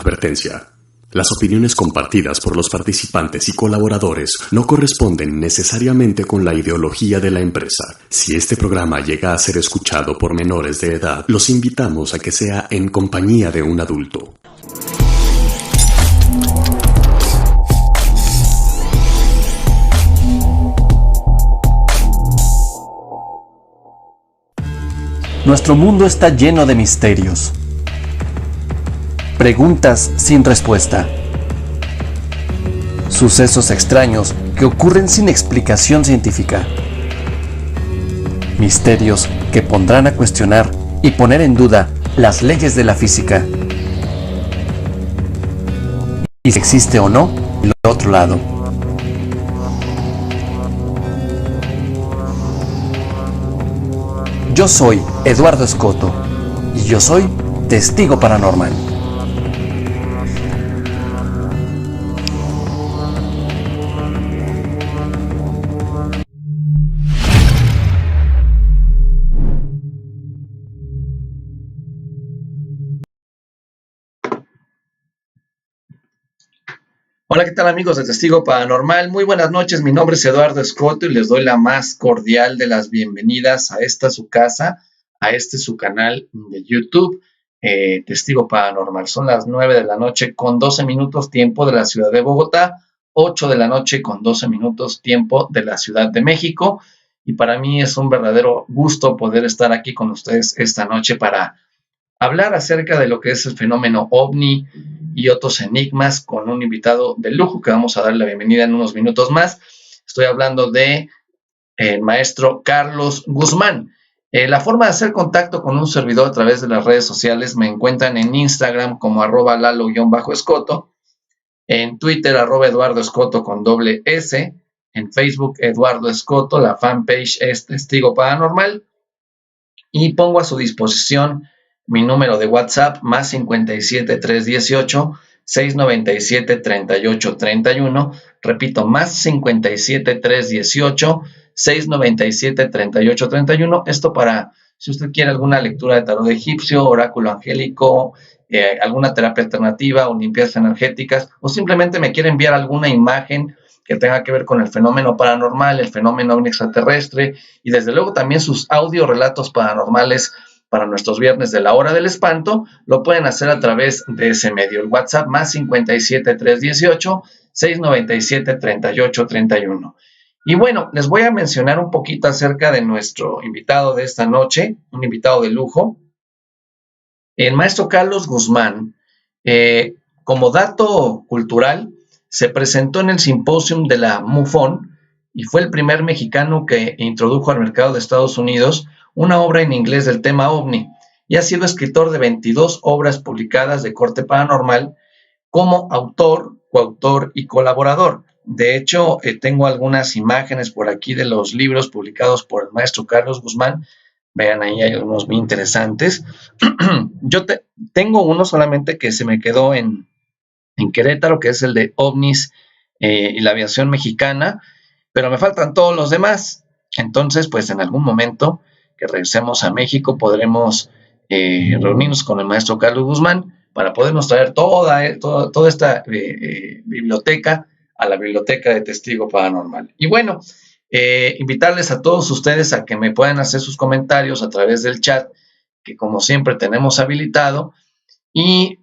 Advertencia. Las opiniones compartidas por los participantes y colaboradores no corresponden necesariamente con la ideología de la empresa. Si este programa llega a ser escuchado por menores de edad, los invitamos a que sea en compañía de un adulto. Nuestro mundo está lleno de misterios. Preguntas sin respuesta. Sucesos extraños que ocurren sin explicación científica. Misterios que pondrán a cuestionar y poner en duda las leyes de la física. Y si existe o no el otro lado. Yo soy Eduardo Escoto y yo soy Testigo Paranormal. Hola, ¿qué tal amigos de Testigo Paranormal? Muy buenas noches, mi nombre es Eduardo Escoto y les doy la más cordial de las bienvenidas a esta su casa, a este su canal de YouTube, Testigo Paranormal. Son las 9 de la noche con 12 minutos tiempo de la ciudad de Bogotá, 8 de la noche con 12 minutos tiempo de la Ciudad de México, y para mí es un verdadero gusto poder estar aquí con ustedes esta noche para hablar acerca de lo que es el fenómeno OVNI y otros enigmas con un invitado de lujo que vamos a dar la bienvenida en unos minutos más. Estoy hablando de el maestro Carlos Guzmán. La forma de hacer contacto con un servidor a través de las redes sociales me encuentran en Instagram como @lalo_escoto, en Twitter @eduardoescoto con doble S, en Facebook Eduardo Escoto, la fanpage es Testigo Paranormal, y pongo a su disposición mi número de WhatsApp más 57 318 697 38 31. Repito, más 57 318 697 38 31. Esto para si usted quiere alguna lectura de tarot egipcio, oráculo angélico, alguna terapia alternativa o limpiezas energéticas, o simplemente me quiere enviar alguna imagen que tenga que ver con el fenómeno paranormal, el fenómeno extraterrestre, y desde luego también sus audio relatos paranormales para nuestros viernes de la hora del espanto, lo pueden hacer a través de ese medio. El WhatsApp más 57 318 697 38 31. Y bueno, les voy a mencionar un poquito acerca de nuestro invitado de esta noche, un invitado de lujo, el maestro Carlos Guzmán. Como dato cultural, se presentó en el simposium de la MUFON y fue el primer mexicano que introdujo al mercado de Estados Unidos una obra en inglés del tema OVNI, y ha sido escritor de 22 obras publicadas de corte paranormal como autor, coautor y colaborador. De hecho, tengo algunas imágenes por aquí de los libros publicados por el maestro Carlos Guzmán. Vean, ahí hay algunos muy interesantes. Yo tengo uno solamente que se me quedó en Querétaro, que es el de OVNIs y la aviación mexicana, pero me faltan todos los demás. Entonces, pues en algún momento que regresemos a México podremos reunirnos con el maestro Carlos Guzmán para podernos traer toda esta biblioteca a la biblioteca de Testigo Paranormal. Y bueno, invitarles a todos ustedes a que me puedan hacer sus comentarios a través del chat, que como siempre tenemos habilitado, y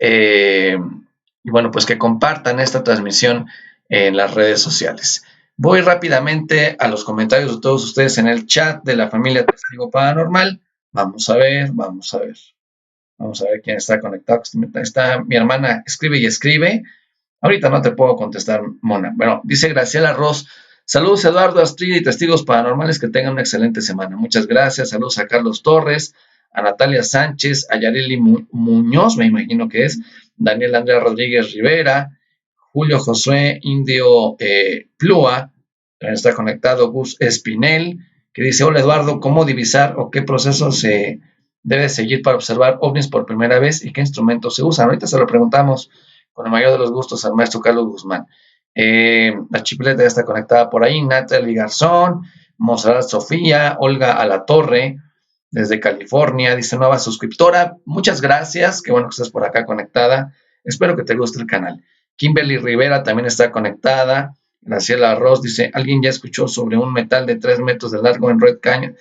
bueno, pues que compartan esta transmisión en las redes sociales. Voy rápidamente a los comentarios de todos ustedes en el chat de la familia Testigo Paranormal. Vamos a ver quién está conectado. Está mi hermana, escribe y escribe. Ahorita no te puedo contestar, Mona. Bueno, dice Graciela Ross. Saludos, Eduardo, Astrid y Testigos Paranormales, que tengan una excelente semana. Muchas gracias. Saludos a Carlos Torres, a Natalia Sánchez, a Yareli Muñoz, me imagino que es, Daniel Andrea Rodríguez Rivera, Julio Josué Indio Plúa, también está conectado Gus Espinel, que dice: hola Eduardo, ¿cómo divisar o qué proceso se debe seguir para observar ovnis por primera vez y qué instrumentos se usan? Ahorita se lo preguntamos con el mayor de los gustos al maestro Carlos Guzmán. La Chipileta ya está conectada por ahí, Natalie Garzón, Monserrat Sofía, Olga Alatorre, desde California, dice nueva suscriptora, muchas gracias, qué bueno que estés por acá conectada. Espero que te guste el canal. Kimberly Rivera también está conectada. Graciela Ross dice, ¿alguien ya escuchó sobre un metal de 3 metros de largo en Red Canyon?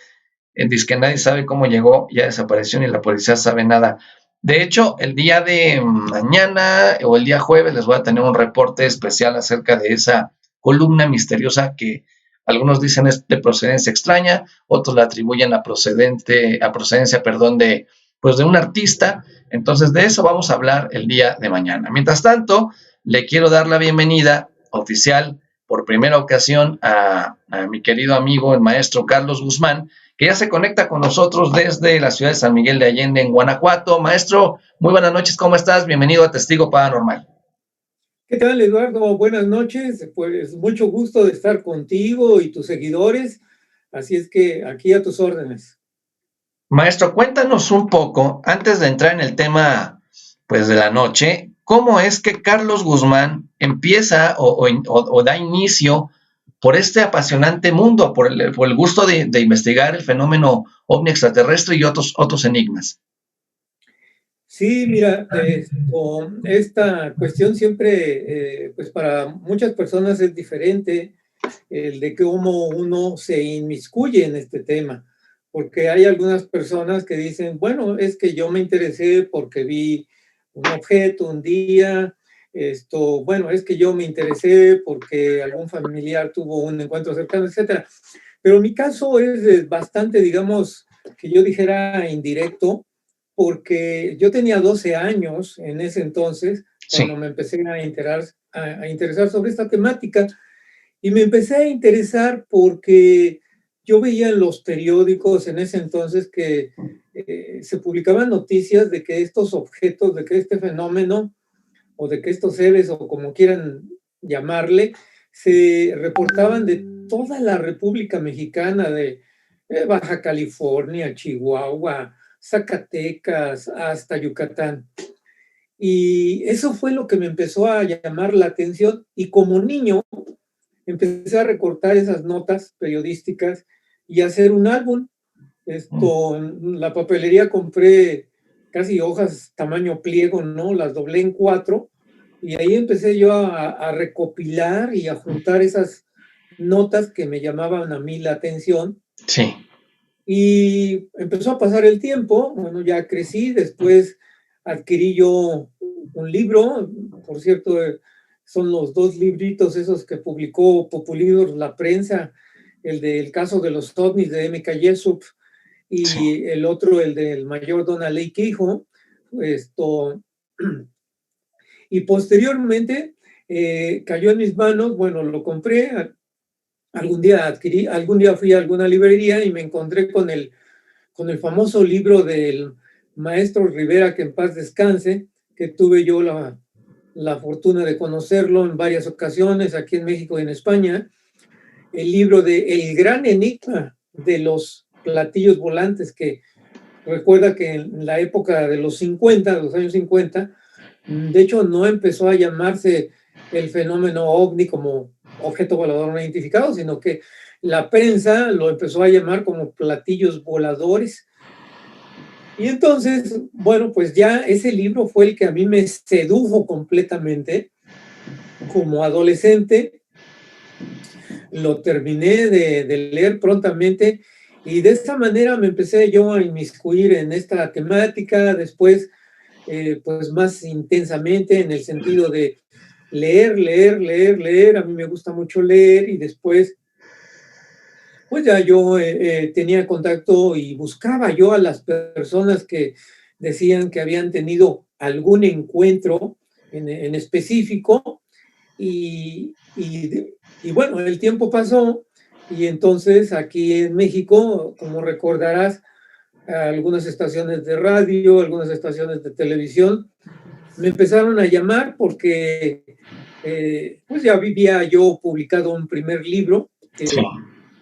Dice que nadie sabe cómo llegó, ya desapareció ni la policía sabe nada. De hecho, el día de mañana o el día jueves les voy a tener un reporte especial acerca de esa columna misteriosa que algunos dicen es de procedencia extraña, otros la atribuyen a procedencia, de un artista. Entonces, de eso vamos a hablar el día de mañana. Mientras tanto, le quiero dar la bienvenida oficial por primera ocasión a mi querido amigo, el maestro Carlos Guzmán, que ya se conecta con nosotros desde la ciudad de San Miguel de Allende, en Guanajuato. Maestro, muy buenas noches, ¿cómo estás? Bienvenido a Testigo Paranormal. ¿Qué tal, Eduardo? Buenas noches. Pues mucho gusto de estar contigo y tus seguidores. Así es que aquí a tus órdenes. Maestro, cuéntanos un poco, antes de entrar en el tema de la noche, ¿cómo es que Carlos Guzmán empieza o da inicio por este apasionante mundo, por el gusto de investigar el fenómeno ovni extraterrestre y otros enigmas? Sí, mira, esta cuestión siempre, pues para muchas personas es diferente, el de cómo uno se inmiscuye en este tema, porque hay algunas personas que dicen, bueno, es que yo me interesé porque vi un objeto un día, bueno, es que yo me interesé porque algún familiar tuvo un encuentro cercano, etcétera. Pero mi caso es bastante, digamos, que yo dijera indirecto, porque yo tenía 12 años en ese entonces, cuando me empecé a interesar sobre esta temática, y me empecé a interesar porque yo veía en los periódicos en ese entonces que se publicaban noticias de que estos objetos, de que este fenómeno, o de que estos seres, o como quieran llamarle, se reportaban de toda la República Mexicana, de Baja California, Chihuahua, Zacatecas, hasta Yucatán. Y eso fue lo que me empezó a llamar la atención. Y como niño, empecé a recortar esas notas periodísticas y a hacer un álbum. En la papelería compré casi hojas tamaño pliego, ¿no? Las doblé en 4 y ahí empecé yo a recopilar y a juntar esas notas que me llamaban a mí la atención. Sí. Y empezó a pasar el tiempo, bueno, ya crecí, después adquirí yo un libro, por cierto, son los 2 libritos esos que publicó Populibros La Prensa, el del caso de los ovnis de M.K. Jessup y el otro, el del mayor Donald Lake Quijo. Y posteriormente cayó en mis manos, bueno, lo compré, algún día fui a alguna librería y me encontré con el famoso libro del maestro Rivera, que en paz descanse, que tuve yo la fortuna de conocerlo en varias ocasiones aquí en México y en España, el libro de El gran enigma de los platillos volantes, que recuerda que en la época de los años 50, de hecho no empezó a llamarse el fenómeno ovni como objeto volador no identificado, sino que la prensa lo empezó a llamar como platillos voladores. Y entonces, bueno, pues ya ese libro fue el que a mí me sedujo completamente como adolescente. Lo terminé de leer prontamente y de esta manera me empecé yo a inmiscuir en esta temática, después pues más intensamente en el sentido de leer. A mí me gusta mucho leer y después pues ya yo tenía contacto y buscaba yo a las personas que decían que habían tenido algún encuentro en específico y bueno, el tiempo pasó y entonces aquí en México, como recordarás, algunas estaciones de radio, algunas estaciones de televisión me empezaron a llamar porque pues ya había yo publicado un primer libro.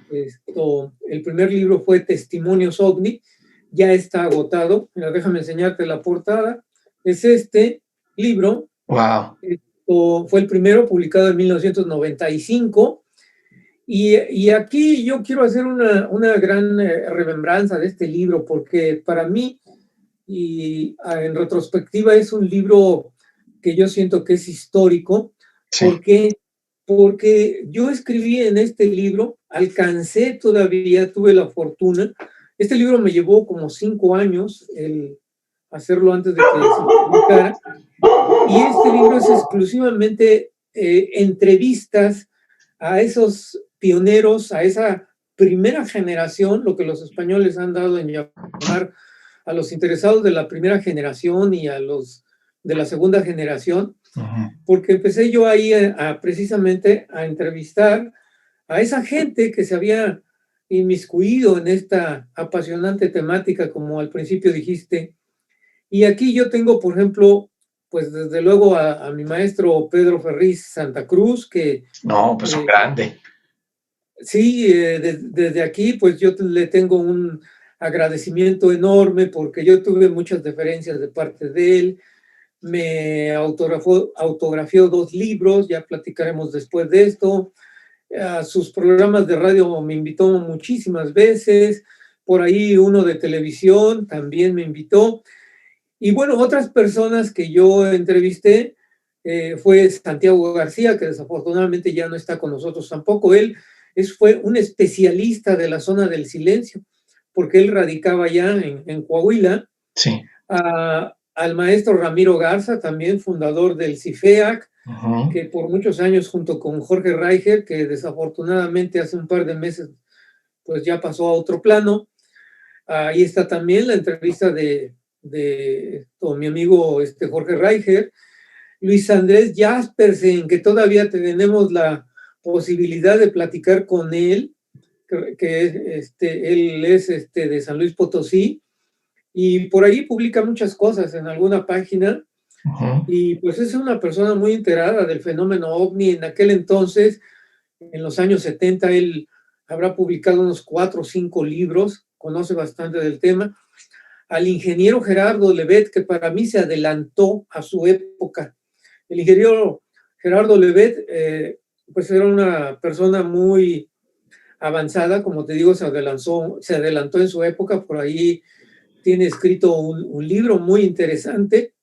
El primer libro fue Testimonios OVNI, ya está agotado. Mira, déjame enseñarte la portada. Es este libro. Wow. Fue el primero, publicado en 1995. Y aquí yo quiero hacer una gran remembranza de este libro, porque para mí, y en retrospectiva, es un libro que yo siento que es histórico. Sí. ¿Por qué? Porque yo escribí en este libro, alcancé todavía, tuve la fortuna. Este libro me llevó como 5 años el hacerlo antes de que se publicara. Y este libro es exclusivamente entrevistas a esos pioneros, a esa primera generación, lo que los españoles han dado en llamar a los interesados de la primera generación y a los de la segunda generación, porque empecé yo ahí precisamente a entrevistar a esa gente que se había inmiscuido en esta apasionante temática, como al principio dijiste. Y aquí yo tengo, por ejemplo, pues desde luego a mi maestro Pedro Ferriz Santa Cruz, que... No, pues un grande. Sí, desde aquí pues yo le tengo un agradecimiento enorme porque yo tuve muchas deferencias de parte de él. Me autografió 2 libros, ya platicaremos después de esto. A sus programas de radio me invitó muchísimas veces, por ahí uno de televisión también me invitó. Y bueno, otras personas que yo entrevisté fue Santiago García, que desafortunadamente ya no está con nosotros tampoco. Él fue un especialista de la zona del silencio, porque él radicaba ya en Coahuila. Sí. Al maestro Ramiro Garza, también fundador del CIFEAC, que por muchos años junto con Jorge Reicher, que desafortunadamente hace un par de meses pues ya pasó a otro plano. Ahí está también la entrevista de mi amigo Jorge Reicher. Luis Andrés Jaspersen, que todavía tenemos la posibilidad de platicar con él, que él es de San Luis Potosí, y por ahí publica muchas cosas en alguna página, y pues es una persona muy enterada del fenómeno OVNI. En aquel entonces, en los años 70, él habrá publicado unos 4 o 5 libros, conoce bastante del tema. Al ingeniero Gerardo Levet, que para mí se adelantó a su época. El ingeniero Gerardo Levet, pues era una persona muy avanzada, como te digo, se adelantó en su época. Por ahí tiene escrito un libro muy interesante.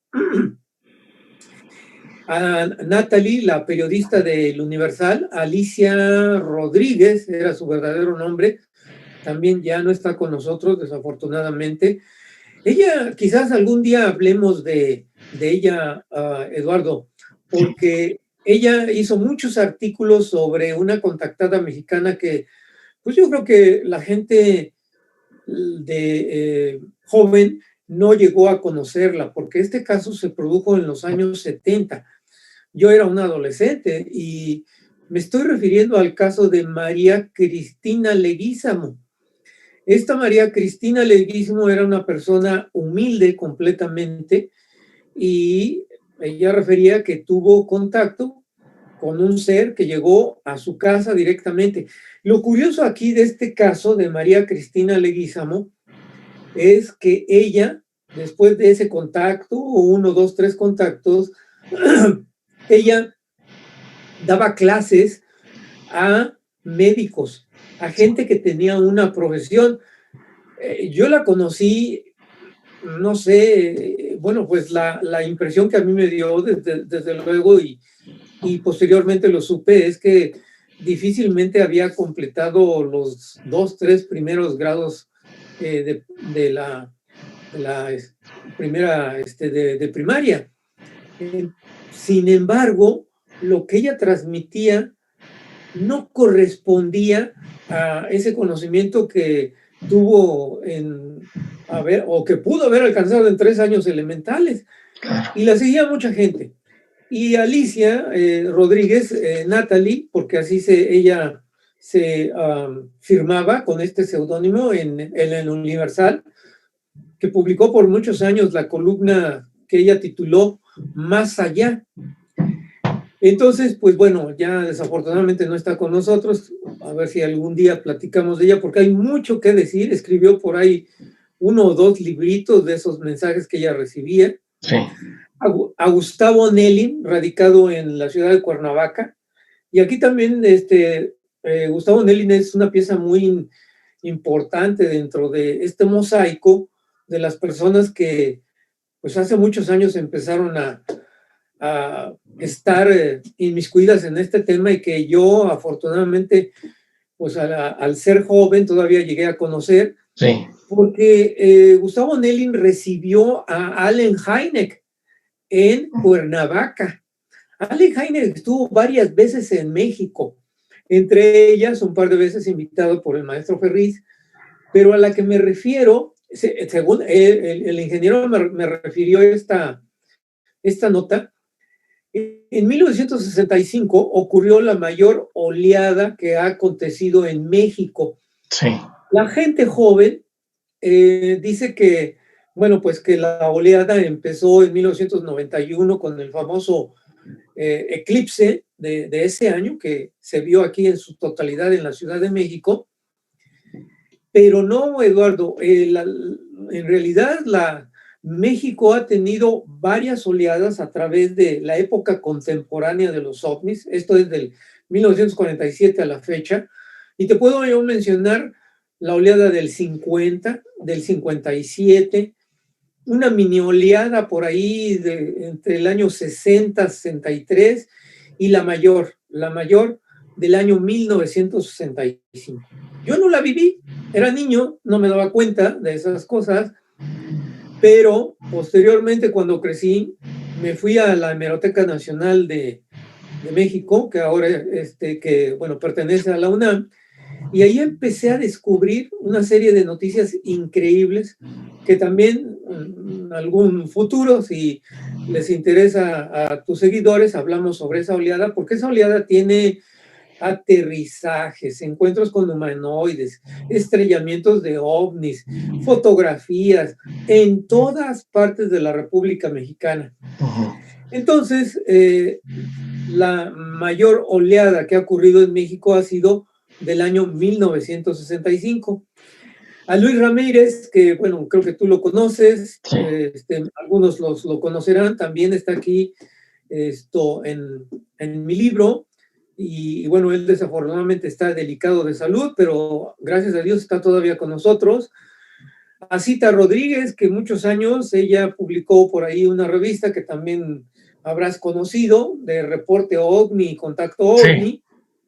A Natalie, la periodista del Universal, Alicia Rodríguez, era su verdadero nombre, también ya no está con nosotros, desafortunadamente. Ella, quizás algún día hablemos de ella, Eduardo, porque ella hizo muchos artículos sobre una contactada mexicana que, pues yo creo que la gente de joven no llegó a conocerla, porque este caso se produjo en los años 70. Yo era un adolescente y me estoy refiriendo al caso de María Cristina Leguízamo. Esta María Cristina Leguízamo era una persona humilde completamente, y ella refería que tuvo contacto con un ser que llegó a su casa directamente. Lo curioso aquí de este caso de María Cristina Leguízamo es que ella, después de ese contacto, o 1, 2, 3 contactos, ella daba clases a médicos, a gente que tenía una profesión. Yo la conocí, no sé, bueno, pues la impresión que a mí me dio desde luego, y posteriormente lo supe, es que difícilmente había completado los 2, 3 primeros grados de la primera de primaria. Sin embargo, lo que ella transmitía no correspondía a ese conocimiento que tuvo o que pudo haber alcanzado en 3 años elementales. Y la seguía mucha gente. Y Alicia Rodríguez, Natalie, porque así ella se firmaba con este seudónimo en el Universal, que publicó por muchos años la columna que ella tituló Más Allá. Entonces, pues bueno, ya desafortunadamente no está con nosotros. A ver si algún día platicamos de ella, porque hay mucho que decir. Escribió por ahí 1 o 2 libritos de esos mensajes que ella recibía. Sí. A Gustavo Nelly, radicado en la ciudad de Cuernavaca. Y aquí también Gustavo Nelly es una pieza muy importante dentro de este mosaico de las personas que pues hace muchos años empezaron a a estar inmiscuidas en este tema y que yo afortunadamente, pues al ser joven todavía llegué a conocer, Sí. Porque Gustavo Nelling recibió a Allen Hynek en Cuernavaca. Allen Hynek estuvo varias veces en México, entre ellas un par de veces invitado por el maestro Ferriz, pero a la que me refiero, según el ingeniero me refirió esta nota, en 1965 ocurrió la mayor oleada que ha acontecido en México. Sí. La gente joven dice que, bueno, pues que la oleada empezó en 1991 con el famoso eclipse de ese año que se vio aquí en su totalidad en la Ciudad de México. Pero no, Eduardo, en realidad México ha tenido varias oleadas a través de la época contemporánea de los ovnis, esto es del 1947 a la fecha, y te puedo yo mencionar la oleada del 50, del 57, una mini oleada por ahí entre el año 60, 63 y la mayor del año 1965. Yo no la viví, era niño, no me daba cuenta de esas cosas, pero posteriormente cuando crecí me fui a la Hemeroteca Nacional de México, que ahora pertenece a la UNAM, y ahí empecé a descubrir una serie de noticias increíbles que también en algún futuro, si les interesa a tus seguidores, hablamos sobre esa oleada, porque esa oleada tiene aterrizajes, encuentros con humanoides, estrellamientos de ovnis, fotografías en todas partes de la República Mexicana. Entonces, la mayor oleada que ha ocurrido en México ha sido del año 1965. A Luis Ramírez, que bueno, creo que tú lo conoces, sí. Algunos lo conocerán, también está aquí en mi libro, y bueno, él desafortunadamente está delicado de salud, pero gracias a Dios está todavía con nosotros. A Cita Rodríguez, que muchos años ella publicó por ahí una revista que también habrás conocido, de Reporte OVNI, Contacto OVNI.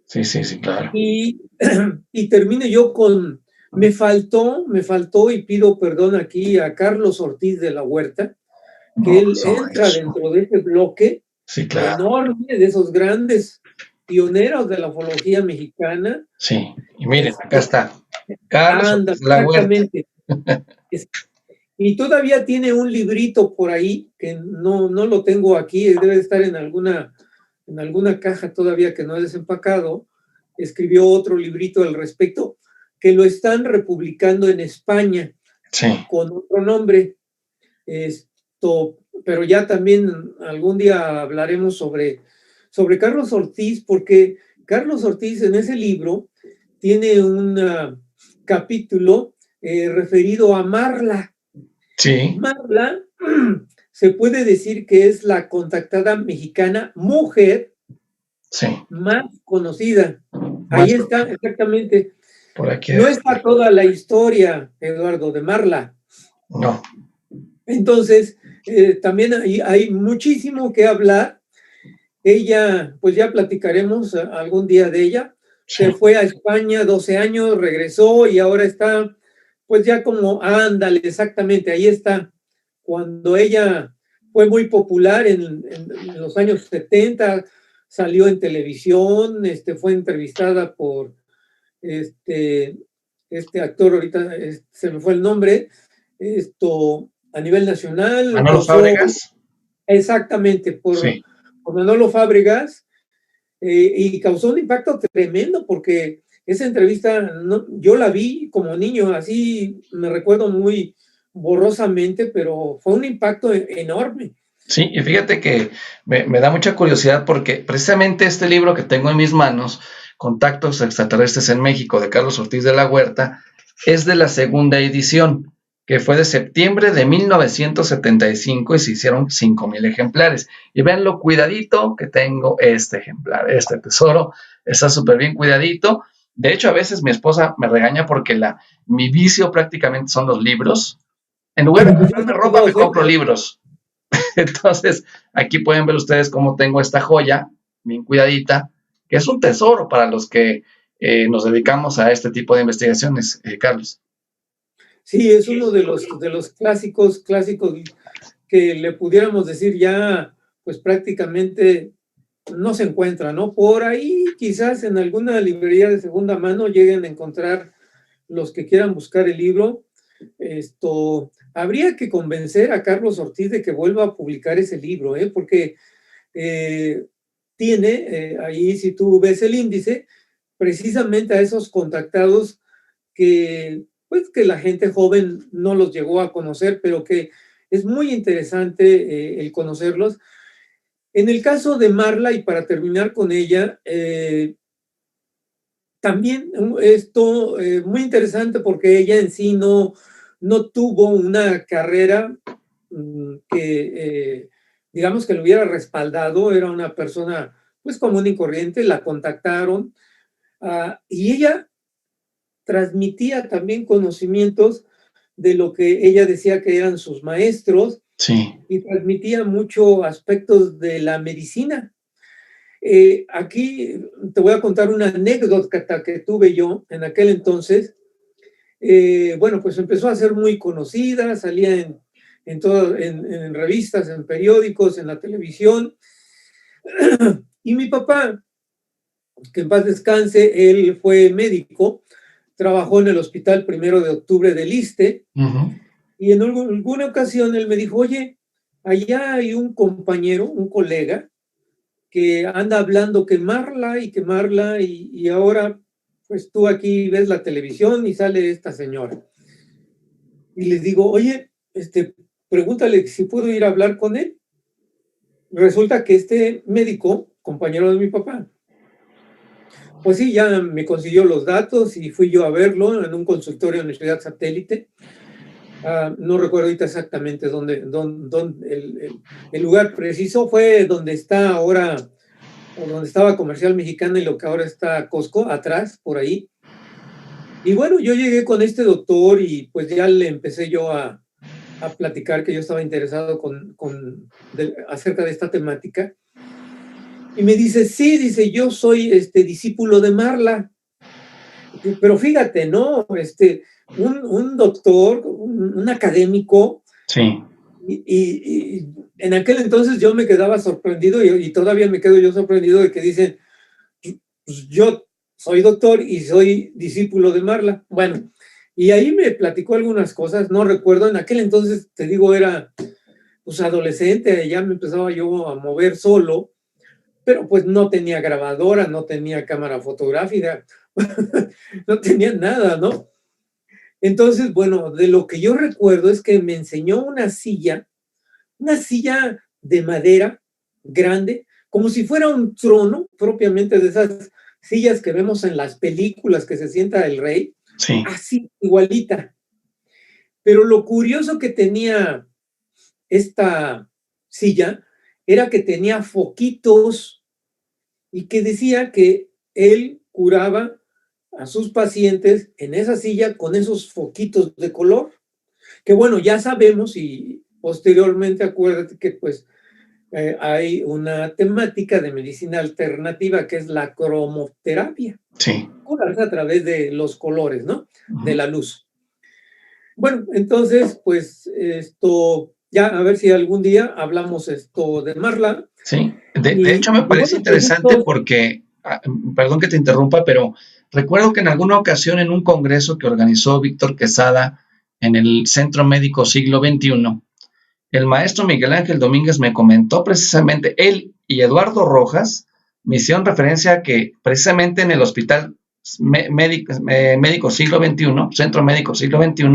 Sí, claro. Y termino yo con, me faltó, y pido perdón aquí a Carlos Ortiz de la Huerta, que él entra dentro de este bloque enorme, de esos grandes pioneros de la ufología mexicana. Sí, y miren, acá está. Carlos Ortiz de la Huerta. Y todavía tiene un librito por ahí, que no lo tengo aquí, debe estar en alguna caja todavía que no he desempacado. Escribió otro librito al respecto, que lo están republicando en España, con otro nombre. Pero ya también algún día hablaremos sobre Carlos Ortiz, porque Carlos Ortiz en ese libro tiene un capítulo referido a Marla. Sí. Marla se puede decir que es la contactada mexicana mujer más conocida. Ahí está, exactamente. Por aquí no está toda la historia, Eduardo, de Marla. No. Entonces, también hay muchísimo que hablar. Ella, pues ya platicaremos algún día de ella. Se fue a España 12 años, regresó y ahora está, pues ya como, ándale, exactamente, ahí está. Cuando ella fue muy popular en los años 70, salió en televisión, fue entrevistada por este actor, ahorita se me fue el nombre, a nivel nacional. Manolo Fábregas. Exactamente, por Manolo Fábregas, y causó un impacto tremendo porque esa entrevista yo la vi como niño, así me recuerdo muy borrosamente, pero fue un impacto enorme. Sí, y fíjate que me da mucha curiosidad porque precisamente este libro que tengo en mis manos, Contactos Extraterrestres en México, de Carlos Ortiz de la Huerta, es de la segunda edición, que fue de septiembre de 1975 y se hicieron 5,000 ejemplares. Y vean lo cuidadito que tengo este ejemplar, este tesoro, está súper bien cuidadito. De hecho, a veces mi esposa me regaña porque mi vicio prácticamente son los libros. En lugar de comprarme ropa, me compro libros. Entonces, aquí pueden ver ustedes cómo tengo esta joya, bien cuidadita, que es un tesoro para los que nos dedicamos a este tipo de investigaciones, Carlos. Sí, es uno de los clásicos que le pudiéramos decir ya, pues prácticamente no se encuentra, ¿no? Por ahí quizás en alguna librería de segunda mano lleguen a encontrar los que quieran buscar el libro. Habría que convencer a Carlos Ortiz de que vuelva a publicar ese libro, porque tiene, ahí si tú ves el índice, precisamente a esos contactados que, pues, que la gente joven no los llegó a conocer, pero que es muy interesante el conocerlos. En el caso de Marla, y para terminar con ella, también esto muy interesante porque ella en sí no tuvo una carrera que, digamos, que lo hubiera respaldado. Era una persona pues común y corriente, la contactaron y ella transmitía también conocimientos de lo que ella decía que eran sus maestros. Sí. Y transmitía muchos aspectos de la medicina. Aquí te voy a contar una anécdota que tuve yo en aquel entonces. Bueno, pues empezó a ser muy conocida, salía en revistas, en periódicos, en la televisión. Y mi papá, que en paz descanse, él fue médico, trabajó en el Hospital 1 de Octubre del Iste, y en alguna ocasión él me dijo, oye, allá hay un compañero, un colega, que anda hablando que Marla, y ahora pues tú aquí ves la televisión y sale esta señora. Y les digo, oye, pregúntale si puedo ir a hablar con él. Resulta que este médico, compañero de mi papá, pues sí, ya me consiguió los datos y fui yo a verlo en un consultorio en Universidad Satélite. No recuerdo ahorita exactamente dónde el lugar preciso, fue donde está ahora, o donde estaba Comercial Mexicana y lo que ahora está Costco, atrás, por ahí. Y bueno, yo llegué con este doctor y pues ya le empecé yo a platicar que yo estaba interesado acerca de esta temática. Y me dice, sí, dice, yo soy discípulo de Marla. Pero fíjate, ¿no? Un doctor, un académico. Sí. Y en aquel entonces yo me quedaba sorprendido y todavía me quedo yo sorprendido de que dicen, pues yo soy doctor y soy discípulo de Marla. Bueno, y ahí me platicó algunas cosas, no recuerdo, en aquel entonces, te digo, era pues adolescente, ya me empezaba yo a mover solo, pero pues no tenía grabadora, no tenía cámara fotográfica, no tenía nada, ¿no? Entonces, bueno, de lo que yo recuerdo es que me enseñó una silla de madera grande, como si fuera un trono, propiamente de esas sillas que vemos en las películas que se sienta el rey, Sí. así, igualita. Pero lo curioso que tenía esta silla era que tenía foquitos y que decía que él curaba a sus pacientes en esa silla con esos foquitos de color, que bueno, ya sabemos y posteriormente acuérdate que pues hay una temática de medicina alternativa que es la cromoterapia. Sí. Curarse a través de los colores, ¿no? De la luz. Bueno, entonces, pues ya a ver si algún día hablamos de Marla. Sí, de hecho me parece interesante porque, perdón que te interrumpa, pero recuerdo que en alguna ocasión en un congreso que organizó Víctor Quesada en el Centro Médico Siglo XXI, el maestro Miguel Ángel Domínguez me comentó precisamente, él y Eduardo Rojas me hicieron referencia a que precisamente en el Hospital Médico Siglo XXI, Centro Médico Siglo XXI,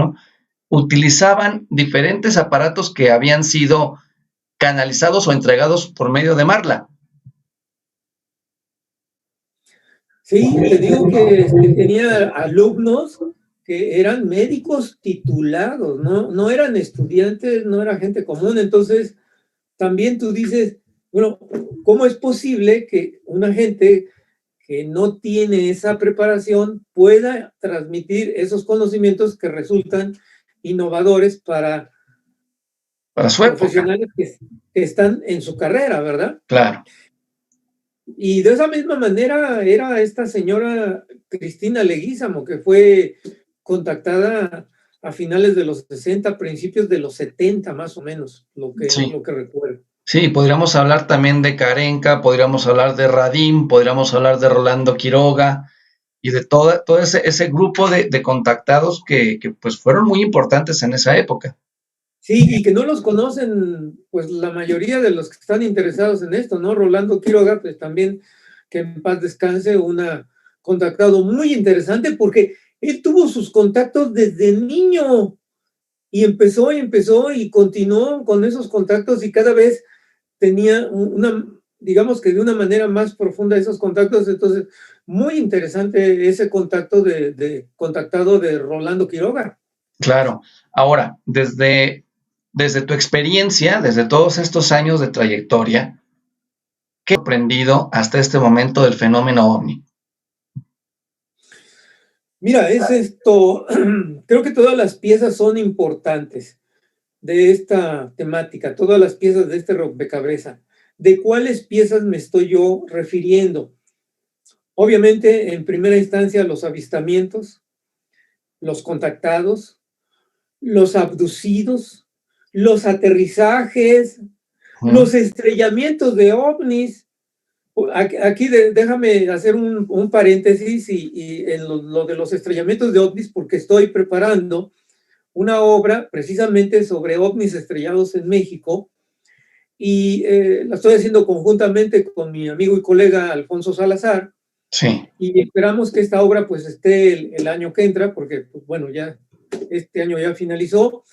utilizaban diferentes aparatos que habían sido canalizados o entregados por medio de Marla. Sí, te digo que tenía alumnos que eran médicos titulados, no eran estudiantes, no era gente común. Entonces, también tú dices, bueno, ¿cómo es posible que una gente que no tiene esa preparación pueda transmitir esos conocimientos que resultan innovadores para Para su época. profesionales que están en su carrera, ¿verdad? Claro. Y de esa misma manera era esta señora Cristina Leguízamo, que fue contactada a finales de los 60, principios de los 70 más o menos, lo Sí. que recuerdo. Sí, podríamos hablar también de Carenca, podríamos hablar de Radín, podríamos hablar de Rolando Quiroga y de todo ese grupo de contactados que pues fueron muy importantes en esa época. Sí, y que no los conocen, pues la mayoría de los que están interesados en esto, ¿no? Rolando Quiroga, pues también, que en paz descanse, una contactado muy interesante porque él tuvo sus contactos desde niño y empezó y continuó con esos contactos y cada vez tenía digamos que de una manera más profunda esos contactos. Entonces, muy interesante ese contactado de Rolando Quiroga. Claro. Ahora, desde tu experiencia, desde todos estos años de trayectoria, ¿qué has aprendido hasta este momento del fenómeno OVNI? Mira, es esto, creo que todas las piezas son importantes de esta temática, todas las piezas de este rompecabezas. ¿De cuáles piezas me estoy yo refiriendo? Obviamente, en primera instancia, los avistamientos, los contactados, los abducidos, los aterrizajes, los estrellamientos de ovnis. Aquí déjame hacer un paréntesis y en lo de los estrellamientos de ovnis, porque estoy preparando una obra precisamente sobre ovnis estrellados en México y la estoy haciendo conjuntamente con mi amigo y colega Alfonso Salazar. Sí. Y esperamos que esta obra pues esté el año que entra, porque pues, bueno, ya este año ya finalizó.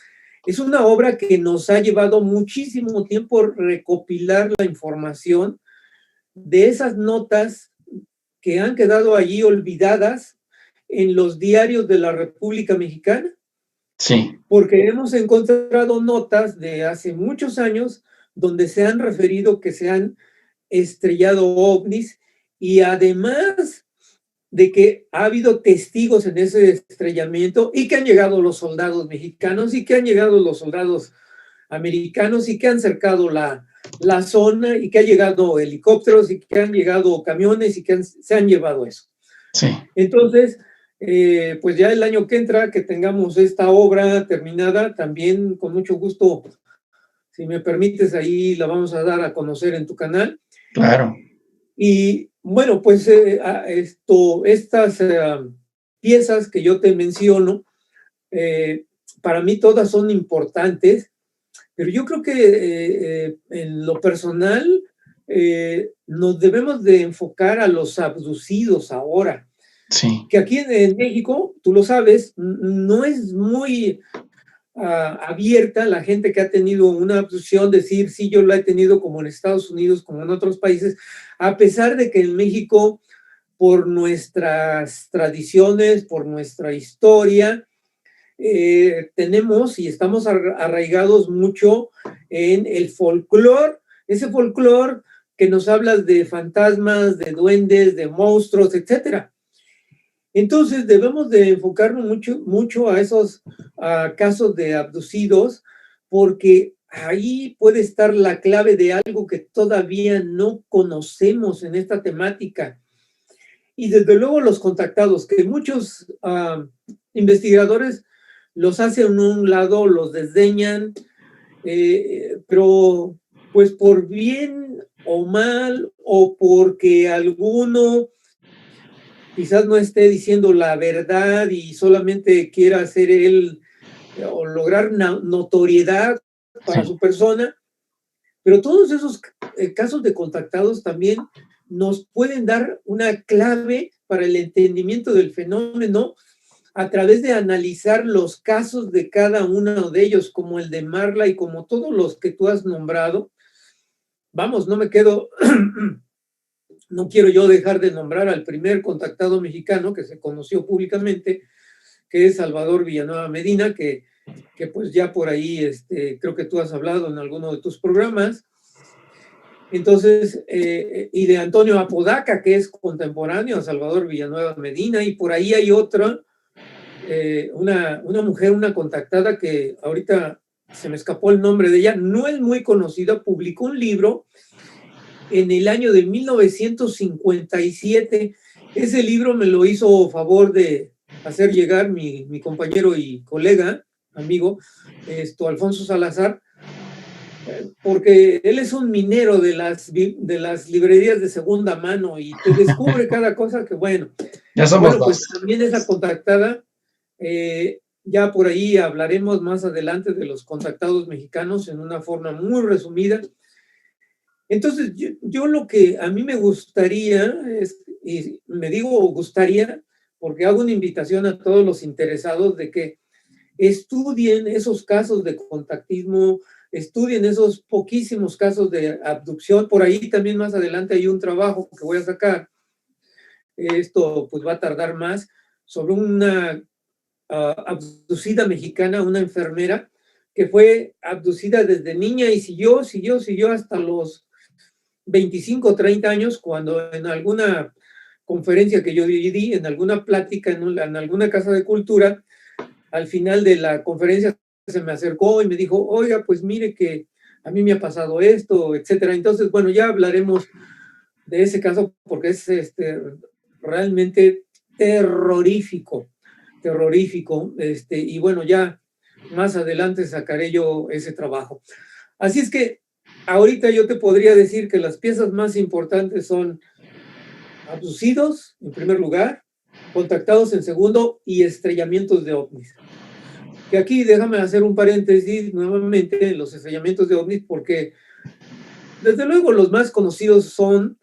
Es una obra que nos ha llevado muchísimo tiempo recopilar la información de esas notas que han quedado allí olvidadas en los diarios de la República Mexicana. Sí. Porque hemos encontrado notas de hace muchos años donde se han referido que se han estrellado ovnis y además de que ha habido testigos en ese estrellamiento y que han llegado los soldados mexicanos y que han llegado los soldados americanos y que han cercado la zona y que han llegado helicópteros y que han llegado camiones y que se han llevado eso. Sí. Entonces, pues ya el año que entra, que tengamos esta obra terminada, también con mucho gusto, si me permites, ahí la vamos a dar a conocer en tu canal. Claro. Y bueno, pues estas piezas que yo te menciono, para mí todas son importantes, pero yo creo que en lo personal nos debemos de enfocar a los abducidos ahora. Sí. Que aquí en México, tú lo sabes, no es muy abierta la gente que ha tenido una abducción, decir, sí, yo la he tenido como en Estados Unidos, como en otros países, a pesar de que en México, por nuestras tradiciones, por nuestra historia, tenemos y estamos arraigados mucho en el folclore, ese folclore que nos habla de fantasmas, de duendes, de monstruos, etcétera. Entonces debemos de enfocarnos mucho a esos casos de abducidos, porque ahí puede estar la clave de algo que todavía no conocemos en esta temática. Y desde luego los contactados, que muchos investigadores los hacen a un lado, los desdeñan, pero pues por bien o mal, o porque alguno quizás no esté diciendo la verdad y solamente quiera hacer él o lograr notoriedad para su persona, pero todos esos casos de contactados también nos pueden dar una clave para el entendimiento del fenómeno a través de analizar los casos de cada uno de ellos, como el de Marla y como todos los que tú has nombrado. Vamos, no me quedo... No quiero yo dejar de nombrar al primer contactado mexicano que se conoció públicamente, que es Salvador Villanueva Medina, que pues ya por ahí creo que tú has hablado en alguno de tus programas. Entonces, y de Antonio Apodaca, que es contemporáneo a Salvador Villanueva Medina, y por ahí hay otra, una mujer, una contactada que ahorita se me escapó el nombre de ella, no es muy conocida, publicó un libro en el año de 1957. Ese libro me lo hizo favor de hacer llegar mi compañero y colega, amigo, Alfonso Salazar, porque él es un minero de las librerías de segunda mano y te descubre cada cosa que, bueno. Ya somos pues también esa contactada, ya por ahí hablaremos más adelante de los contactados mexicanos en una forma muy resumida. Entonces, yo lo que a mí me gustaría, y me digo gustaría, porque hago una invitación a todos los interesados de que estudien esos casos de contactismo, estudien esos poquísimos casos de abducción. Por ahí también más adelante hay un trabajo que voy a sacar. Esto pues va a tardar más, sobre una abducida mexicana, una enfermera que fue abducida desde niña y siguió hasta los 25 o 30 años, cuando en alguna conferencia que yo di, en alguna plática, en alguna casa de cultura, al final de la conferencia se me acercó y me dijo, oiga, pues mire que a mí me ha pasado esto, etcétera. Entonces, bueno, ya hablaremos de ese caso porque es realmente terrorífico, y bueno, ya más adelante sacaré yo ese trabajo. Así es que ahorita yo te podría decir que las piezas más importantes son abducidos, en primer lugar, contactados en segundo, y estrellamientos de ovnis. Que aquí déjame hacer un paréntesis nuevamente en los estrellamientos de ovnis, porque desde luego los más conocidos son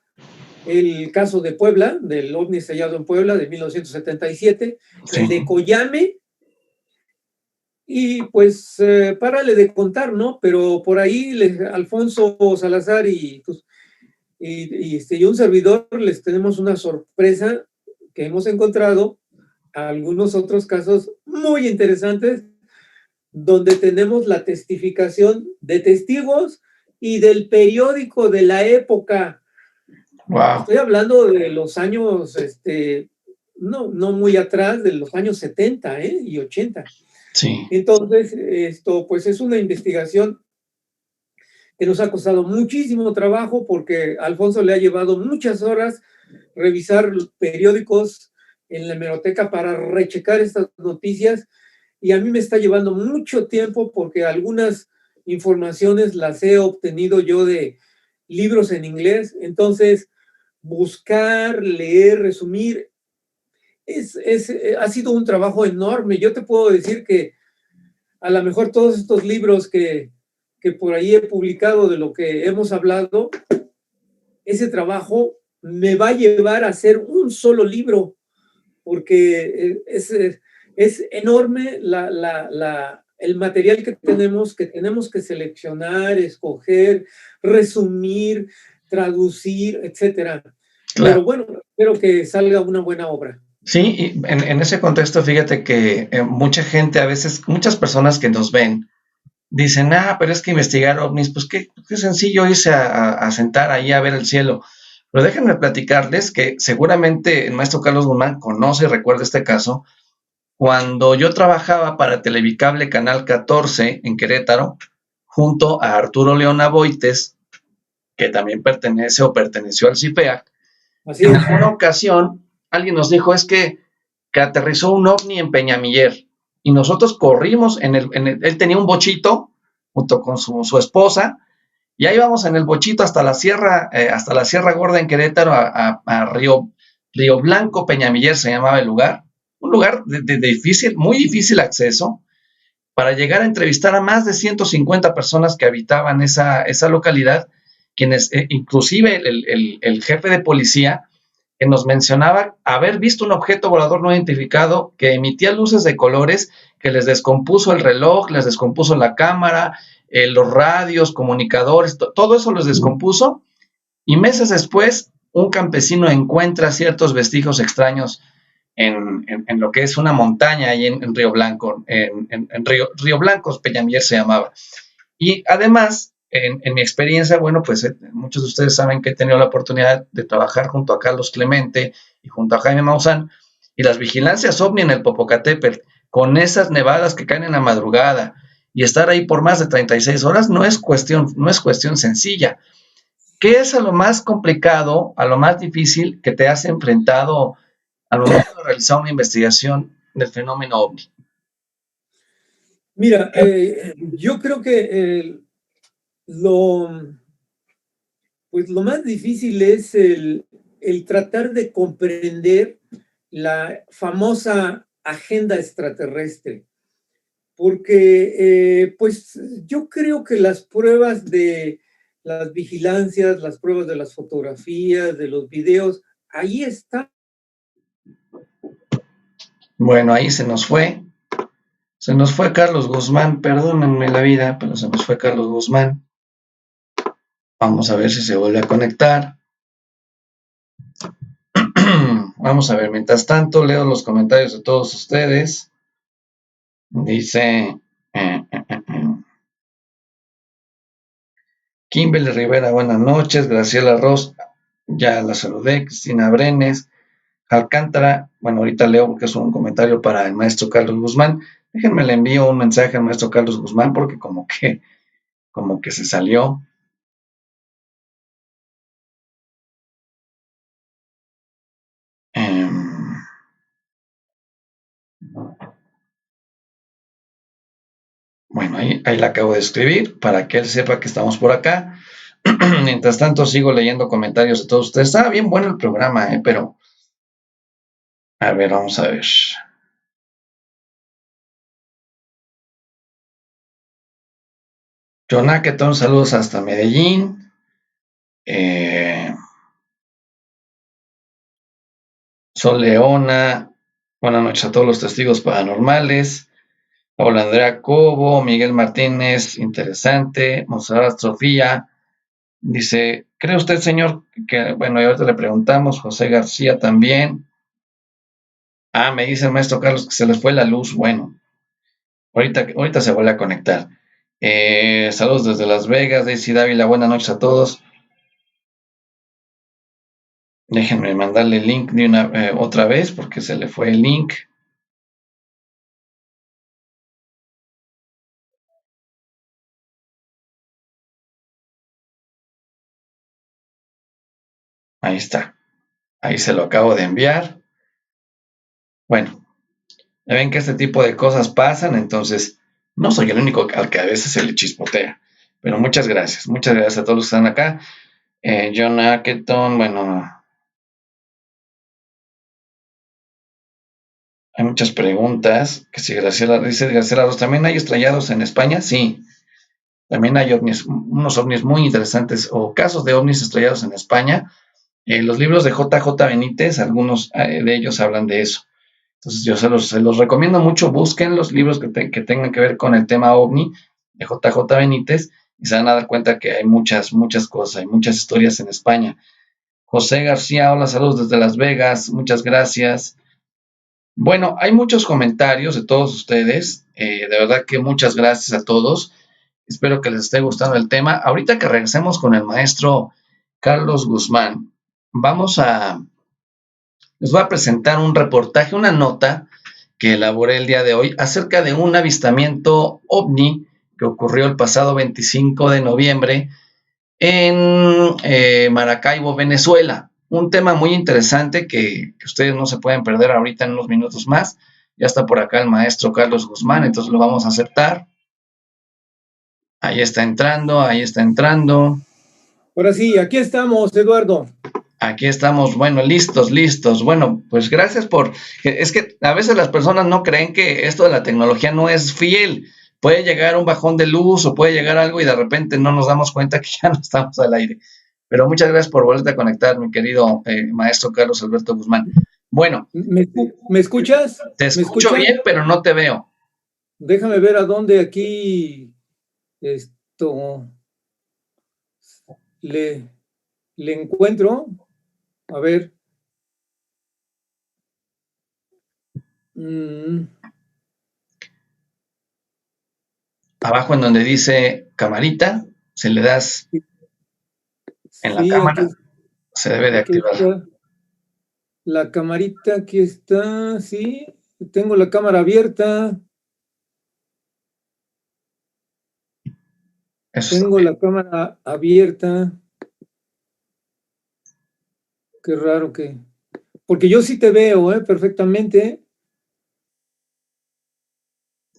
el caso de Puebla, del ovni estrellado en Puebla de 1977, sí. El de Coyame, y pues párale de contar, ¿no? Pero por ahí Alfonso Salazar y un servidor les tenemos una sorpresa que hemos encontrado, algunos otros casos muy interesantes, donde tenemos la testificación de testigos y del periódico de la época. Wow. Estoy hablando de los años, no muy atrás, de los años 70 y 80. Sí. Entonces, esto pues es una investigación que nos ha costado muchísimo trabajo, porque a Alfonso le ha llevado muchas horas revisar periódicos en la hemeroteca para rechecar estas noticias, y a mí me está llevando mucho tiempo porque algunas informaciones las he obtenido yo de libros en inglés. Entonces, buscar, leer, resumir, ha sido un trabajo enorme. Yo te puedo decir que a lo mejor todos estos libros que por ahí he publicado de lo que hemos hablado, ese trabajo me va a llevar a hacer un solo libro, porque es enorme el material que tenemos que seleccionar, escoger, resumir, traducir, etcétera. Claro. Pero bueno, espero que salga una buena obra. Sí, y en ese contexto, fíjate que mucha gente, a veces, muchas personas que nos ven, dicen, pero es que investigar ovnis, pues qué sencillo irse a sentar ahí a ver el cielo. Pero déjenme platicarles que seguramente el maestro Carlos Guzmán conoce y recuerda este caso. Cuando yo trabajaba para Televicable Canal 14 en Querétaro, junto a Arturo León Aboites, que también perteneció al CIPEAC, en alguna ocasión alguien nos dijo, es que aterrizó un ovni en Peñamiller, y nosotros corrimos, él tenía un bochito junto con su esposa, y ahí vamos en el bochito hasta la Sierra Gorda en Querétaro, a Río Blanco, Peñamiller se llamaba el lugar, un lugar de muy difícil acceso, para llegar a entrevistar a más de 150 personas que habitaban esa localidad, quienes, inclusive el jefe de policía, que nos mencionaba haber visto un objeto volador no identificado que emitía luces de colores, que les descompuso el reloj, les descompuso la cámara, los radios, comunicadores, todo eso los descompuso, y meses después un campesino encuentra ciertos vestigios extraños en lo que es una montaña ahí en Río Blanco, en Río Blanco, Peñamiller se llamaba. Y además, en mi experiencia, bueno, pues muchos de ustedes saben que he tenido la oportunidad de trabajar junto a Carlos Clemente y junto a Jaime Maussan, y las vigilancias ovni en el Popocatépetl, con esas nevadas que caen en la madrugada, y estar ahí por más de 36 horas no es cuestión sencilla. ¿Qué es a lo más complicado, a lo más difícil que te has enfrentado al momento de realizar una investigación del fenómeno OVNI? Mira, yo creo que pues lo más difícil es el tratar de comprender la famosa agenda extraterrestre, porque pues yo creo que las pruebas de las vigilancias, las pruebas de las fotografías, de los videos, ahí está. Bueno, ahí se nos fue Carlos Guzmán, perdónenme la vida, pero se nos fue Carlos Guzmán. Vamos a ver si se vuelve a conectar. Vamos a ver, mientras tanto leo los comentarios de todos ustedes. Dice Kimberly Rivera, buenas noches. Graciela Ross, ya la saludé. Cristina Brenes, Alcántara, bueno, ahorita leo porque es un comentario para el maestro Carlos Guzmán. Déjenme le envío un mensaje al maestro Carlos Guzmán porque como que se salió. Bueno, ahí la acabo de escribir para que él sepa que estamos por acá. Mientras tanto, sigo leyendo comentarios de todos ustedes. Está bien bueno el programa, pero... A ver, vamos a ver. John Acketon, saludos hasta Medellín. Sol Leona, buenas noches a todos los testigos paranormales. Paula Andrea Cobo, Miguel Martínez, interesante. Monserrat Sofía, dice, ¿cree usted, señor, que, bueno, y ahorita le preguntamos, José García también. Me dice el maestro Carlos que se les fue la luz, bueno, ahorita se vuelve a conectar. Saludos desde Las Vegas, Daisy Dávila, buenas noches a todos. Déjenme mandarle el link de otra vez porque se le fue el link. Ahí está. Ahí se lo acabo de enviar. Bueno, ya ven que este tipo de cosas pasan, entonces no soy el único al que a veces se le chispotea. Pero muchas gracias a todos los que están acá. John Acketon, bueno, hay muchas preguntas. Que si dice Graciela Ross, ¿también hay estrellados en España? Sí, también hay ovnis, unos ovnis muy interesantes o casos de ovnis estrellados en España. Los libros de JJ Benítez, algunos de ellos hablan de eso. Entonces yo se los recomiendo mucho, busquen los libros que tengan que ver con el tema OVNI de JJ Benítez y se van a dar cuenta que hay muchas cosas, hay muchas historias en España. José García, hola, saludos desde Las Vegas, muchas gracias. Bueno, hay muchos comentarios de todos ustedes, de verdad que muchas gracias a todos. Espero que les esté gustando el tema. Ahorita que regresemos con el maestro Carlos Guzmán, les voy a presentar un reportaje, una nota que elaboré el día de hoy acerca de un avistamiento ovni que ocurrió el pasado 25 de noviembre en Maracaibo, Venezuela. Un tema muy interesante que ustedes no se pueden perder ahorita en unos minutos más. Ya está por acá el maestro Carlos Guzmán, entonces lo vamos a aceptar. Ahí está entrando. Ahora sí, aquí estamos, Eduardo. Aquí estamos, bueno, listos. Bueno, pues gracias es que a veces las personas no creen que esto de la tecnología no es fiel. Puede llegar un bajón de luz o puede llegar algo y de repente no nos damos cuenta que ya no estamos al aire. Pero muchas gracias por volverte a conectar, mi querido maestro Carlos Alberto Guzmán. Bueno. ¿Me escuchas? Te escucho bien, pero no te veo. Déjame ver a dónde aquí esto le encuentro. A ver. Abajo en donde dice camarita, se le das en la cámara, se debe de activar. La camarita aquí está, sí, tengo la cámara abierta. Eso Tengo la cámara abierta. Qué raro que... Porque yo sí te veo, perfectamente.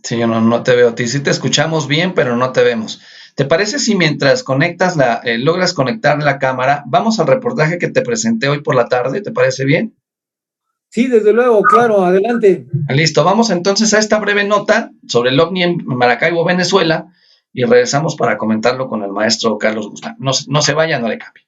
Sí, yo no te veo a ti. Sí te escuchamos bien, pero no te vemos. ¿Te parece si mientras conectas logras conectar la cámara, vamos al reportaje que te presenté hoy por la tarde? ¿Te parece bien? Sí, desde luego, claro, adelante. Listo, vamos entonces a esta breve nota sobre el OVNI en Maracaibo, Venezuela, y regresamos para comentarlo con el maestro Carlos Guzmán. No se vaya, no le cambie.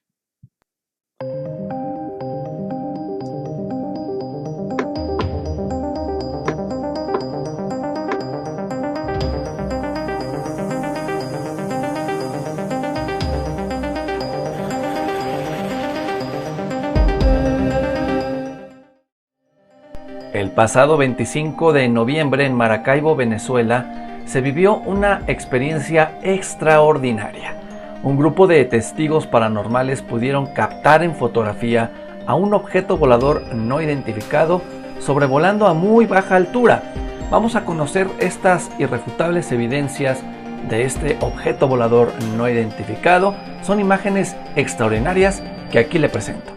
El pasado 25 de noviembre en Maracaibo, Venezuela, se vivió una experiencia extraordinaria. Un grupo de testigos paranormales pudieron captar en fotografía a un objeto volador no identificado sobrevolando a muy baja altura. Vamos a conocer estas irrefutables evidencias de este objeto volador no identificado. Son imágenes extraordinarias que aquí le presento.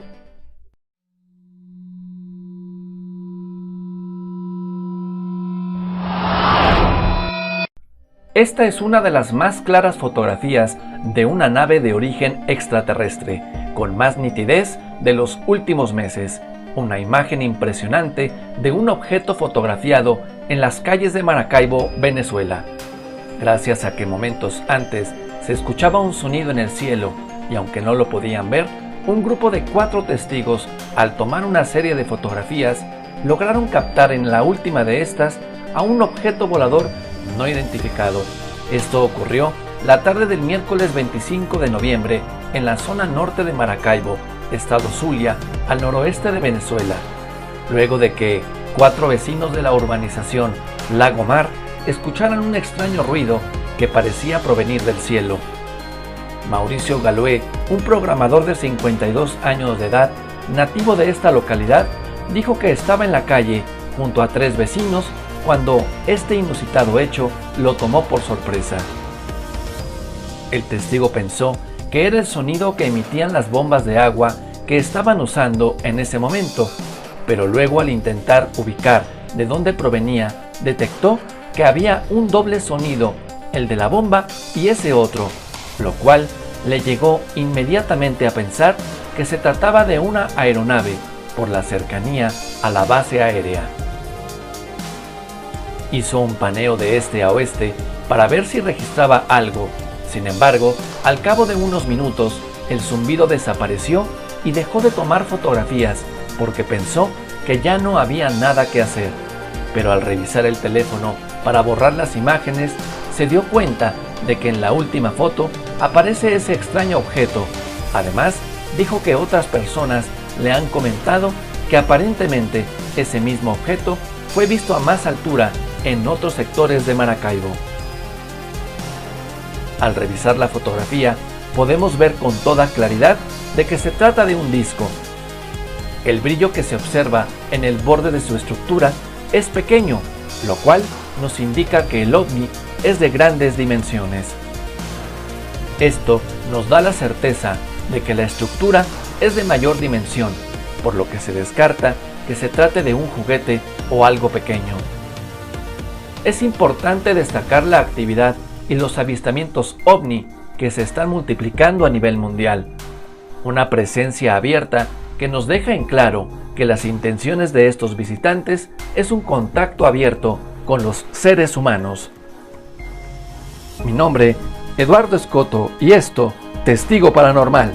Esta es una de las más claras fotografías de una nave de origen extraterrestre, con más nitidez de los últimos meses. Una imagen impresionante de un objeto fotografiado en las calles de Maracaibo, Venezuela. Gracias a que momentos antes se escuchaba un sonido en el cielo y aunque no lo podían ver, un grupo de 4 testigos, al tomar una serie de fotografías, lograron captar en la última de estas a un objeto volador no identificado. Esto ocurrió la tarde del miércoles 25 de noviembre en la zona norte de Maracaibo, estado Zulia, al noroeste de Venezuela, luego de que 4 vecinos de la urbanización Lago Mar escucharan un extraño ruido que parecía provenir del cielo. Mauricio Galué, un programador de 52 años de edad, nativo de esta localidad, dijo que estaba en la calle junto a 3 vecinos cuando este inusitado hecho lo tomó por sorpresa. El testigo pensó que era el sonido que emitían las bombas de agua que estaban usando en ese momento, pero luego al intentar ubicar de dónde provenía, detectó que había un doble sonido, el de la bomba y ese otro, lo cual le llegó inmediatamente a pensar que se trataba de una aeronave por la cercanía a la base aérea. Hizo un paneo de este a oeste para ver si registraba algo. Sin embargo, al cabo de unos minutos, el zumbido desapareció y dejó de tomar fotografías porque pensó que ya no había nada que hacer. Pero al revisar el teléfono para borrar las imágenes, se dio cuenta de que en la última foto aparece ese extraño objeto. Además, dijo que otras personas le han comentado que aparentemente ese mismo objeto fue visto a más altura en otros sectores de Maracaibo. Al revisar la fotografía, podemos ver con toda claridad de que se trata de un disco. El brillo que se observa en el borde de su estructura es pequeño, lo cual nos indica que el ovni es de grandes dimensiones. Esto nos da la certeza de que la estructura es de mayor dimensión, por lo que se descarta que se trate de un juguete o algo pequeño. Es importante destacar la actividad y los avistamientos ovni que se están multiplicando a nivel mundial. Una presencia abierta que nos deja en claro que las intenciones de estos visitantes es un contacto abierto con los seres humanos. Mi nombre, Eduardo Escoto, y esto, Testigo Paranormal.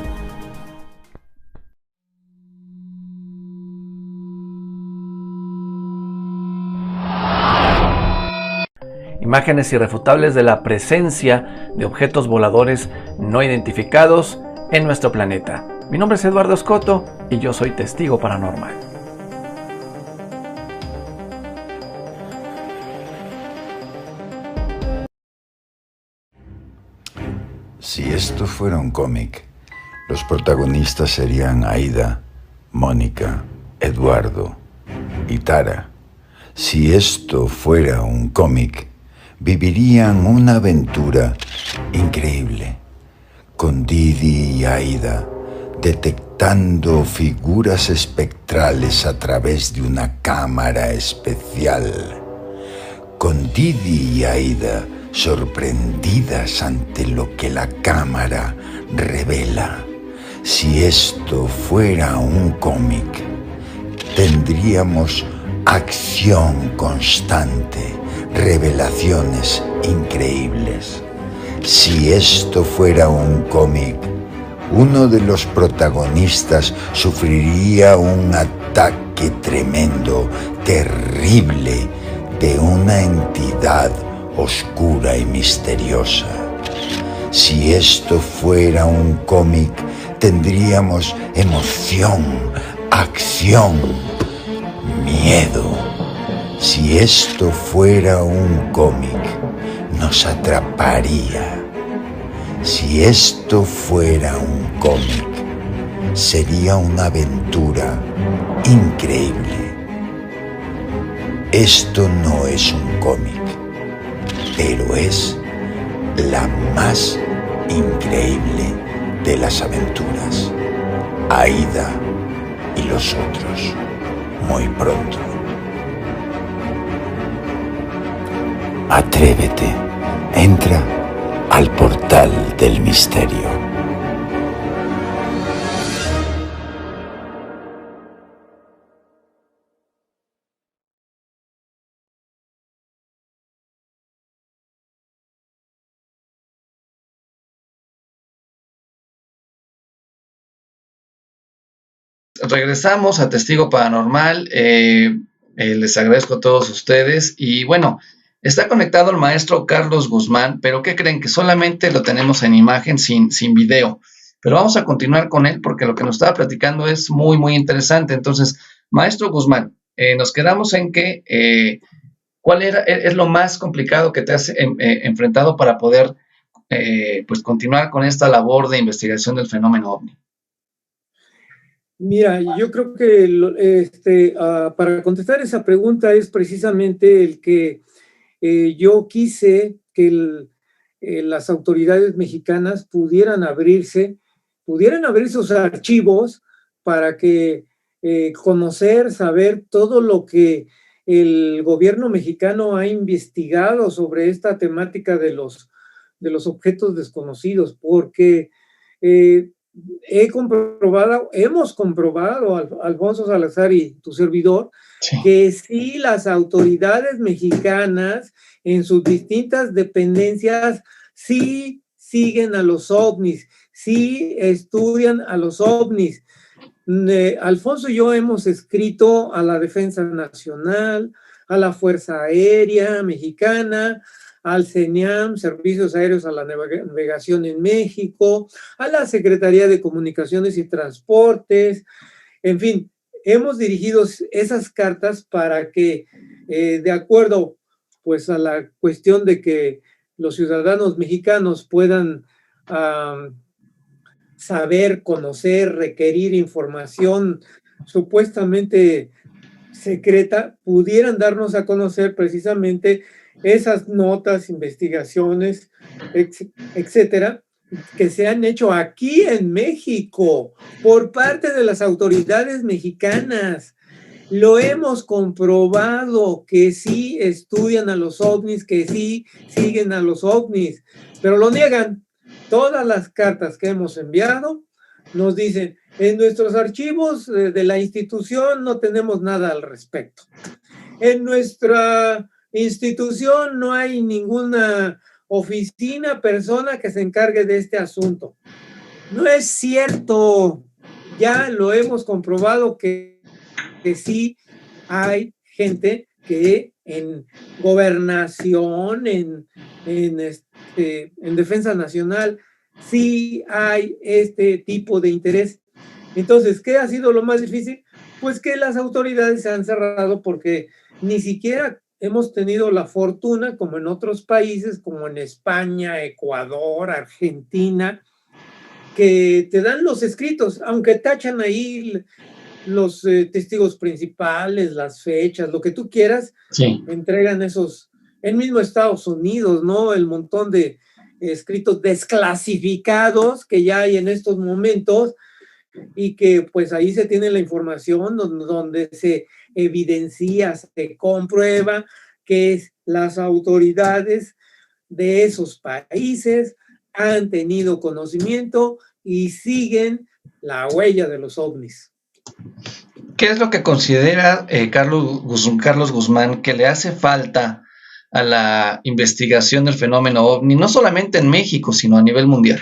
Imágenes irrefutables de la presencia de objetos voladores no identificados en nuestro planeta. Mi nombre es Eduardo Escoto y yo soy Testigo Paranormal. Si esto fuera un cómic, los protagonistas serían Aida, Mónica, Eduardo y Tara. Si esto fuera un cómic, vivirían una aventura increíble, con Didi y Aida detectando figuras espectrales a través de una cámara especial, con Didi y Aida sorprendidas ante lo que la cámara revela. Si esto fuera un cómic, tendríamos acción constante, revelaciones increíbles. Si esto fuera un cómic, uno de los protagonistas sufriría un ataque tremendo, terrible, de una entidad oscura y misteriosa. Si esto fuera un cómic, tendríamos emoción, acción, miedo. Si esto fuera un cómic, nos atraparía. Si esto fuera un cómic, sería una aventura increíble. Esto no es un cómic, pero es la más increíble de las aventuras. Aida y los otros, muy pronto. Atrévete, entra al portal del misterio. Regresamos a Testigo Paranormal. Les agradezco a todos ustedes. Y bueno, está conectado el maestro Carlos Guzmán, pero ¿qué creen? Que solamente lo tenemos en imagen, sin video. Pero vamos a continuar con él porque lo que nos estaba platicando es muy, muy interesante. Entonces, maestro Guzmán, nos quedamos en que ¿cuál es lo más complicado que te has enfrentado para poder pues continuar con esta labor de investigación del fenómeno OVNI? Mira, yo creo que para contestar esa pregunta es precisamente el que yo quise que las autoridades mexicanas pudieran abrirse sus archivos para que conocer, saber todo lo que el gobierno mexicano ha investigado sobre esta temática de los objetos desconocidos, porque hemos comprobado, Alfonso Salazar y tu servidor, sí, que sí las autoridades mexicanas en sus distintas dependencias sí siguen a los ovnis, sí estudian a los ovnis. Alfonso y yo hemos escrito a la Defensa Nacional, a la Fuerza Aérea Mexicana, al CENIAM, Servicios Aéreos a la Navegación en México, a la Secretaría de Comunicaciones y Transportes, en fin, hemos dirigido esas cartas para que, de acuerdo pues a la cuestión de que los ciudadanos mexicanos puedan saber, conocer, requerir información supuestamente secreta, pudieran darnos a conocer precisamente esas notas, investigaciones, etcétera, que se han hecho aquí en México por parte de las autoridades mexicanas. Lo hemos comprobado que sí estudian a los ovnis, que sí siguen a los ovnis, pero lo niegan. Todas las cartas que hemos enviado nos dicen, en nuestros archivos de la institución no tenemos nada al respecto. En nuestra institución no hay ninguna oficina, persona que se encargue de este asunto. No es cierto. Ya lo hemos comprobado que sí hay gente que en gobernación, en defensa nacional, sí hay este tipo de interés. Entonces, ¿qué ha sido lo más difícil? Pues que las autoridades se han cerrado porque ni siquiera hemos tenido la fortuna, como en otros países, como en España, Ecuador, Argentina, que te dan los escritos, aunque tachan ahí los testigos principales, las fechas, lo que tú quieras, sí, entregan esos el mismo Estados Unidos, ¿no? El montón de escritos desclasificados que ya hay en estos momentos y que pues ahí se tiene la información donde se evidencia, se comprueba que las autoridades de esos países han tenido conocimiento y siguen la huella de los ovnis. ¿Qué es lo que considera Carlos Guzmán que le hace falta a la investigación del fenómeno ovni, no solamente en México, sino a nivel mundial?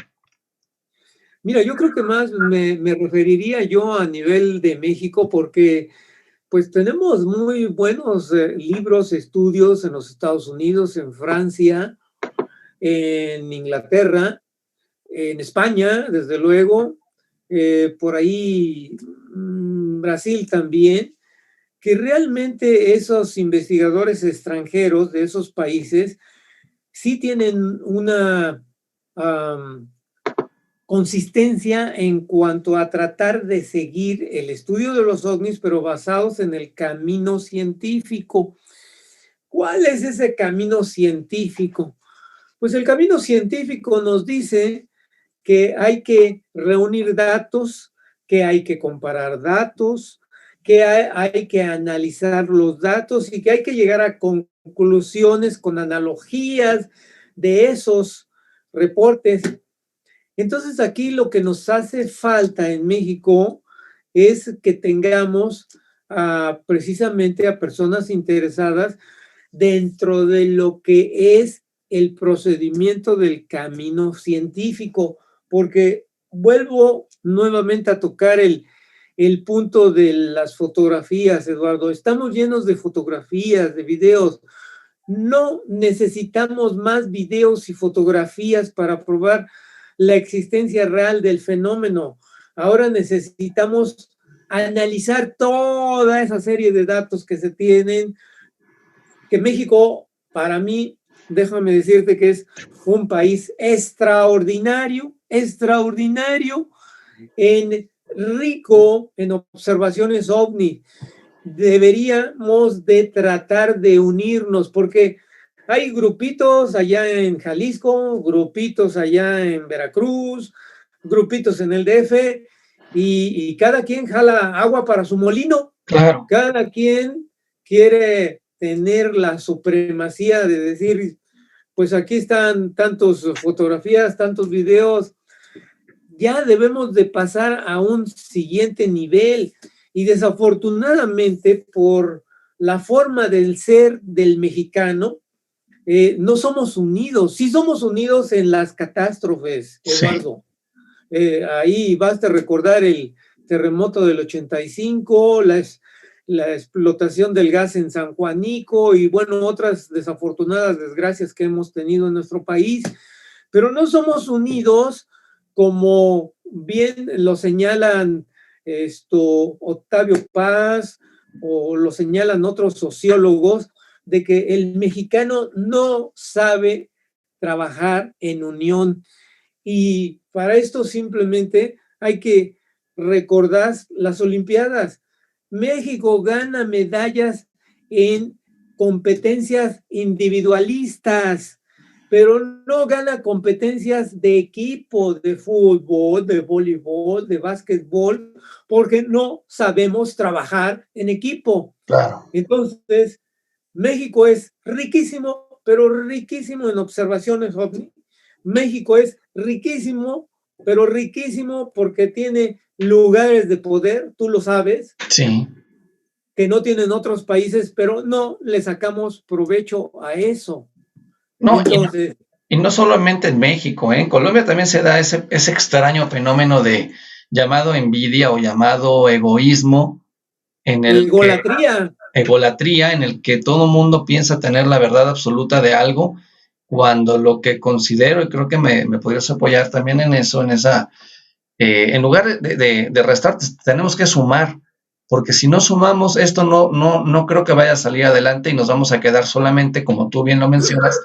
Mira, yo creo que más me referiría yo a nivel de México porque pues tenemos muy buenos libros, estudios en los Estados Unidos, en Francia, en Inglaterra, en España, desde luego, por ahí Brasil también, que realmente esos investigadores extranjeros de esos países sí tienen una consistencia en cuanto a tratar de seguir el estudio de los ovnis, pero basados en el camino científico. ¿Cuál es ese camino científico? Pues el camino científico nos dice que hay que reunir datos, que hay que comparar datos, que hay que analizar los datos y que hay que llegar a conclusiones con analogías de esos reportes. Entonces aquí lo que nos hace falta en México es que tengamos precisamente a personas interesadas dentro de lo que es el procedimiento del camino científico, porque vuelvo nuevamente a tocar el punto de las fotografías, Eduardo. Estamos llenos de fotografías, de videos. No necesitamos más videos y fotografías para probar la existencia real del fenómeno. Ahora necesitamos analizar toda esa serie de datos que se tienen, que México, para mí, déjame decirte que es un país extraordinario, rico en observaciones ovni. Deberíamos de tratar de unirnos porque hay grupitos allá en Jalisco, grupitos allá en Veracruz, grupitos en el DF y cada quien jala agua para su molino. Claro. Cada quien quiere tener la supremacía de decir, pues aquí están tantas fotografías, tantos videos. Ya debemos de pasar a un siguiente nivel y desafortunadamente por la forma del ser del mexicano, no somos unidos. Sí somos unidos en las catástrofes, Eduardo. Sí. Ahí basta recordar el terremoto del 85, la explotación del gas en San Juanico y bueno, otras desafortunadas desgracias que hemos tenido en nuestro país, pero no somos unidos como bien lo señalan Octavio Paz o lo señalan otros sociólogos, de que el mexicano no sabe trabajar en unión. Y para esto simplemente hay que recordar las Olimpiadas. México gana medallas en competencias individualistas, pero no gana competencias de equipo, de fútbol, de voleibol, de básquetbol, porque no sabemos trabajar en equipo. Claro. Entonces, México es riquísimo, pero riquísimo en observaciones ovni. México es riquísimo, pero riquísimo porque tiene lugares de poder, tú lo sabes. Sí. Que no tienen otros países, pero no le sacamos provecho a eso. No, entonces, y no solamente en México, en Colombia también se da ese extraño fenómeno de llamado envidia o llamado egoísmo, en el egolatría, en el que todo mundo piensa tener la verdad absoluta de algo, cuando lo que considero, y creo que me podrías apoyar también en eso, en lugar de restar, tenemos que sumar, porque si no sumamos, esto no creo que vaya a salir adelante y nos vamos a quedar solamente, como tú bien lo mencionas,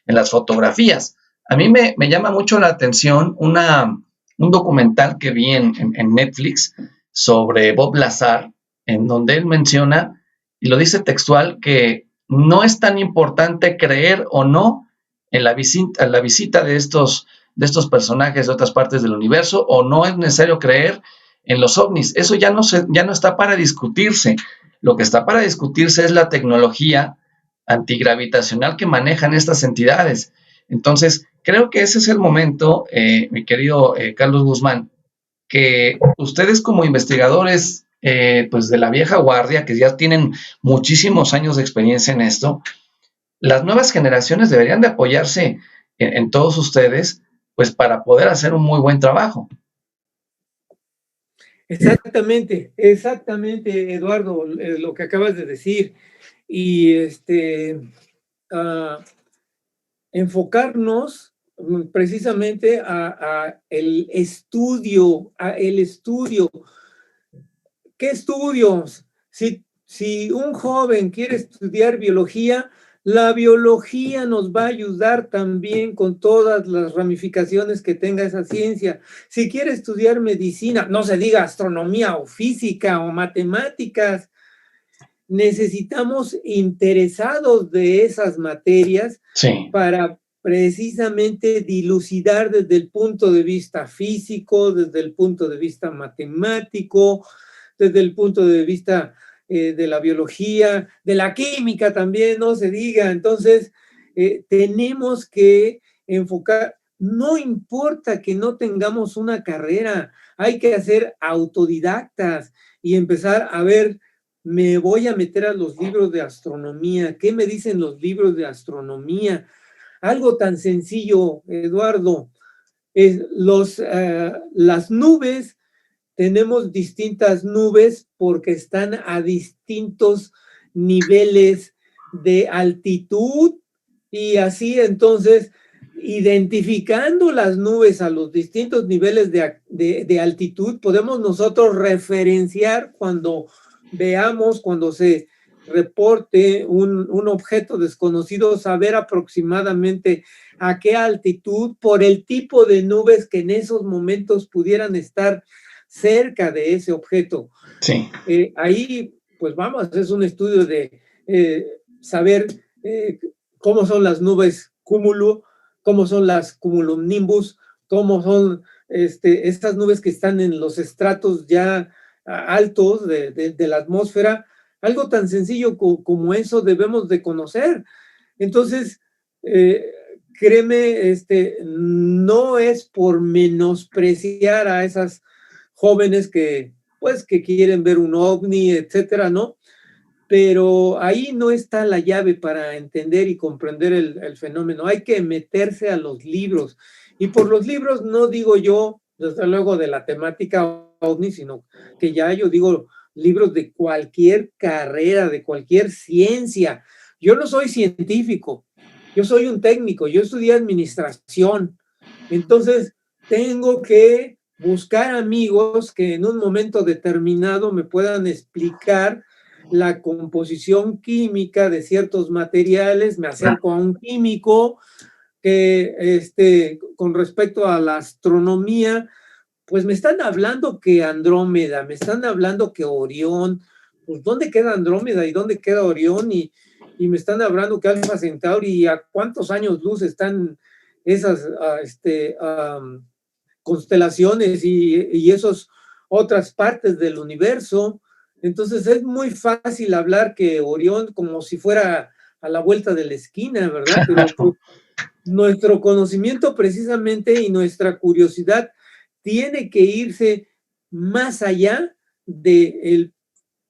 en las fotografías. A mí me llama mucho la atención un documental que vi en Netflix sobre Bob Lazar, en donde él menciona, y lo dice textual, que no es tan importante creer o no en la visita de estos personajes de otras partes del universo, o no es necesario creer en los ovnis. Eso ya no está para discutirse. Lo que está para discutirse es la tecnología antigravitacional que manejan estas entidades. Entonces, creo que ese es el momento, mi querido Carlos Guzmán, que ustedes como investigadores pues de la vieja guardia, que ya tienen muchísimos años de experiencia en esto, las nuevas generaciones deberían de apoyarse en todos ustedes, pues para poder hacer un muy buen trabajo. Exactamente, Eduardo, lo que acabas de decir. Y enfocarnos precisamente a el estudio. ¿Qué estudios? Si un joven quiere estudiar biología, la biología nos va a ayudar también con todas las ramificaciones que tenga esa ciencia. Si quiere estudiar medicina, no se diga astronomía o física o matemáticas, necesitamos interesados de esas materias para precisamente dilucidar desde el punto de vista físico, desde el punto de vista matemático, desde el punto de vista de la biología, de la química también, no se diga. Entonces, tenemos que enfocar, no importa que no tengamos una carrera, hay que hacer autodidactas y empezar a ver, me voy a meter a los libros de astronomía. ¿Qué me dicen los libros de astronomía? Algo tan sencillo, Eduardo, es las nubes. Tenemos distintas nubes porque están a distintos niveles de altitud y así entonces identificando las nubes a los distintos niveles de altitud podemos nosotros referenciar cuando veamos, cuando se reporte un objeto desconocido, saber aproximadamente a qué altitud por el tipo de nubes que en esos momentos pudieran estar cerca de ese objeto. Sí. Ahí, pues vamos, es un estudio de saber cómo son las nubes cúmulo, cómo son las cumulonimbus, cómo son estas nubes que están en los estratos ya altos de la atmósfera. Algo tan sencillo como eso debemos de conocer. Entonces, créeme, no es por menospreciar a esas jóvenes que quieren ver un ovni, etcétera, ¿no? Pero ahí no está la llave para entender y comprender el fenómeno. Hay que meterse a los libros. Y por los libros no digo yo, desde luego, de la temática ovni, sino que ya yo digo libros de cualquier carrera, de cualquier ciencia. Yo no soy científico, yo soy un técnico, yo estudié administración. Entonces, tengo que buscar amigos que en un momento determinado me puedan explicar la composición química de ciertos materiales. Me acerco a un químico que, con respecto a la astronomía, pues me están hablando que Andrómeda, me están hablando que Orión, pues ¿dónde queda Andrómeda y dónde queda Orión? Y me están hablando que Alfa Centauri, y a cuántos años luz están esas constelaciones y esas otras partes del universo. Entonces es muy fácil hablar que Orión como si fuera a la vuelta de la esquina, ¿verdad? Pero pues, nuestro conocimiento precisamente y nuestra curiosidad tiene que irse más allá de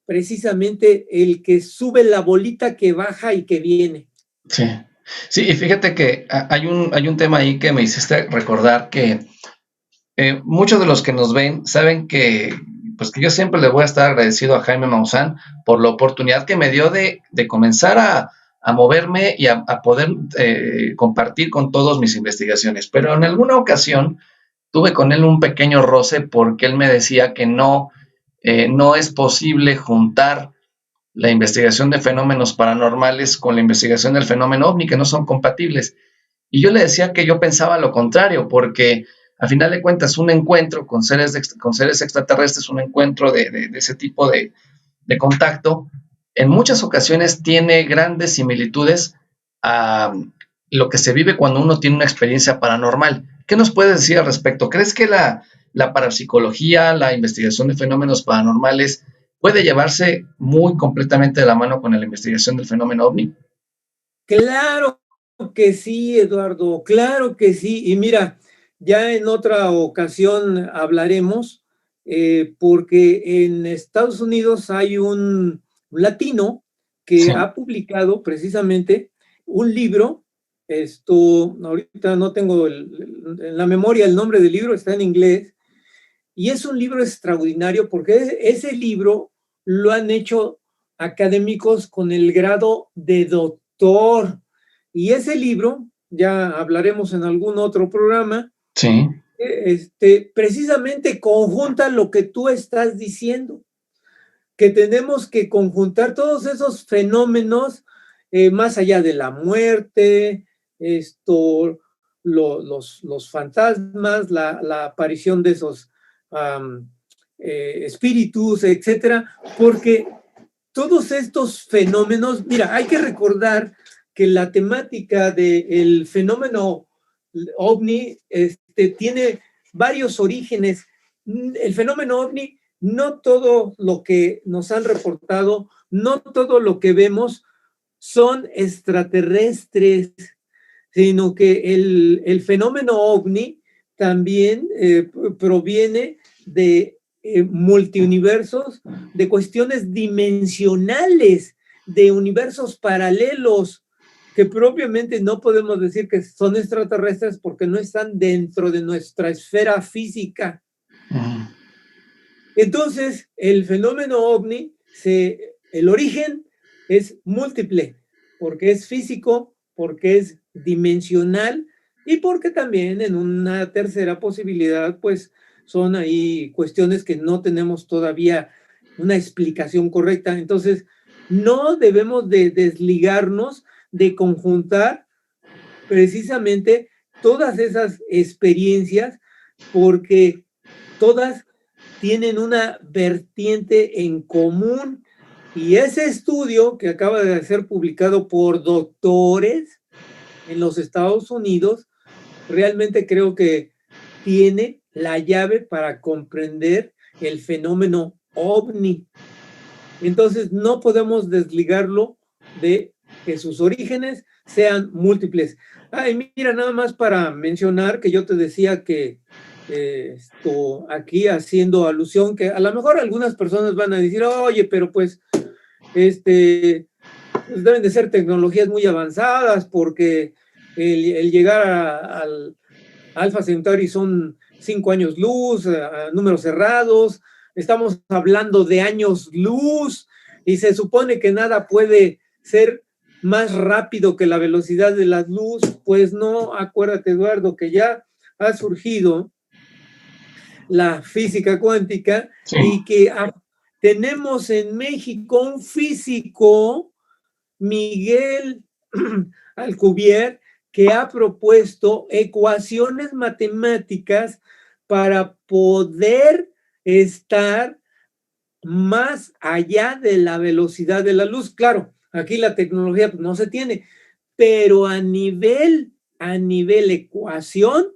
precisamente el que sube la bolita que baja y que viene. Sí, sí, y fíjate que hay un tema ahí que me hiciste recordar que muchos de los que nos ven saben que yo siempre le voy a estar agradecido a Jaime Maussan por la oportunidad que me dio de comenzar a moverme y a poder compartir con todos mis investigaciones. Pero en alguna ocasión tuve con él un pequeño roce porque él me decía que no es posible juntar la investigación de fenómenos paranormales con la investigación del fenómeno ovni, que no son compatibles. Y yo le decía que yo pensaba lo contrario, porque a final de cuentas un encuentro con seres extraterrestres, un encuentro de ese tipo de contacto, en muchas ocasiones tiene grandes similitudes a lo que se vive cuando uno tiene una experiencia paranormal. ¿Qué nos puedes decir al respecto? ¿Crees que la parapsicología, la investigación de fenómenos paranormales puede llevarse muy completamente de la mano con la investigación del fenómeno ovni? Claro que sí, Eduardo, claro que sí. Y mira, ya en otra ocasión hablaremos, porque en Estados Unidos hay un latino que Sí, ha publicado precisamente un libro. Ahorita no tengo en la memoria el nombre del libro, está en inglés, y es un libro extraordinario porque ese libro lo han hecho académicos con el grado de doctor. Y ese libro, ya hablaremos en algún otro programa, sí. precisamente conjunta lo que tú estás diciendo, que tenemos que conjuntar todos esos fenómenos, más allá de la muerte, los fantasmas, la aparición de esos um, espíritus, etcétera, porque todos estos fenómenos, mira, hay que recordar que la temática del fenómeno ovni tiene varios orígenes. El fenómeno ovni, no todo lo que nos han reportado, no todo lo que vemos son extraterrestres, sino que el fenómeno ovni también proviene de multiuniversos, de cuestiones dimensionales, de universos paralelos, que propiamente no podemos decir que son extraterrestres porque no están dentro de nuestra esfera física. Entonces, el fenómeno ovni, el origen es múltiple, porque es físico, porque es dimensional y porque también en una tercera posibilidad, pues son ahí cuestiones que no tenemos todavía una explicación correcta. Entonces, no debemos de desligarnos, de conjuntar precisamente todas esas experiencias, porque todas tienen una vertiente en común, y ese estudio que acaba de ser publicado por doctores en los Estados Unidos, realmente creo que tiene la llave para comprender el fenómeno ovni. Entonces no podemos desligarlo de que sus orígenes sean múltiples. Ay, mira, nada más para mencionar que yo te decía que aquí haciendo alusión, que a lo mejor algunas personas van a decir, oye, pero pues, pues deben de ser tecnologías muy avanzadas, porque el llegar al Alpha Centauri son 5 años luz, a números cerrados, estamos hablando de años luz, y se supone que nada puede ser más rápido que la velocidad de la luz. Pues no, acuérdate, Eduardo, que ya ha surgido la física cuántica, Sí. y que tenemos en México un físico, Miguel Alcubierre, que ha propuesto ecuaciones matemáticas para poder estar más allá de la velocidad de la luz. Claro, aquí la tecnología pues, no se tiene, pero a nivel ecuación,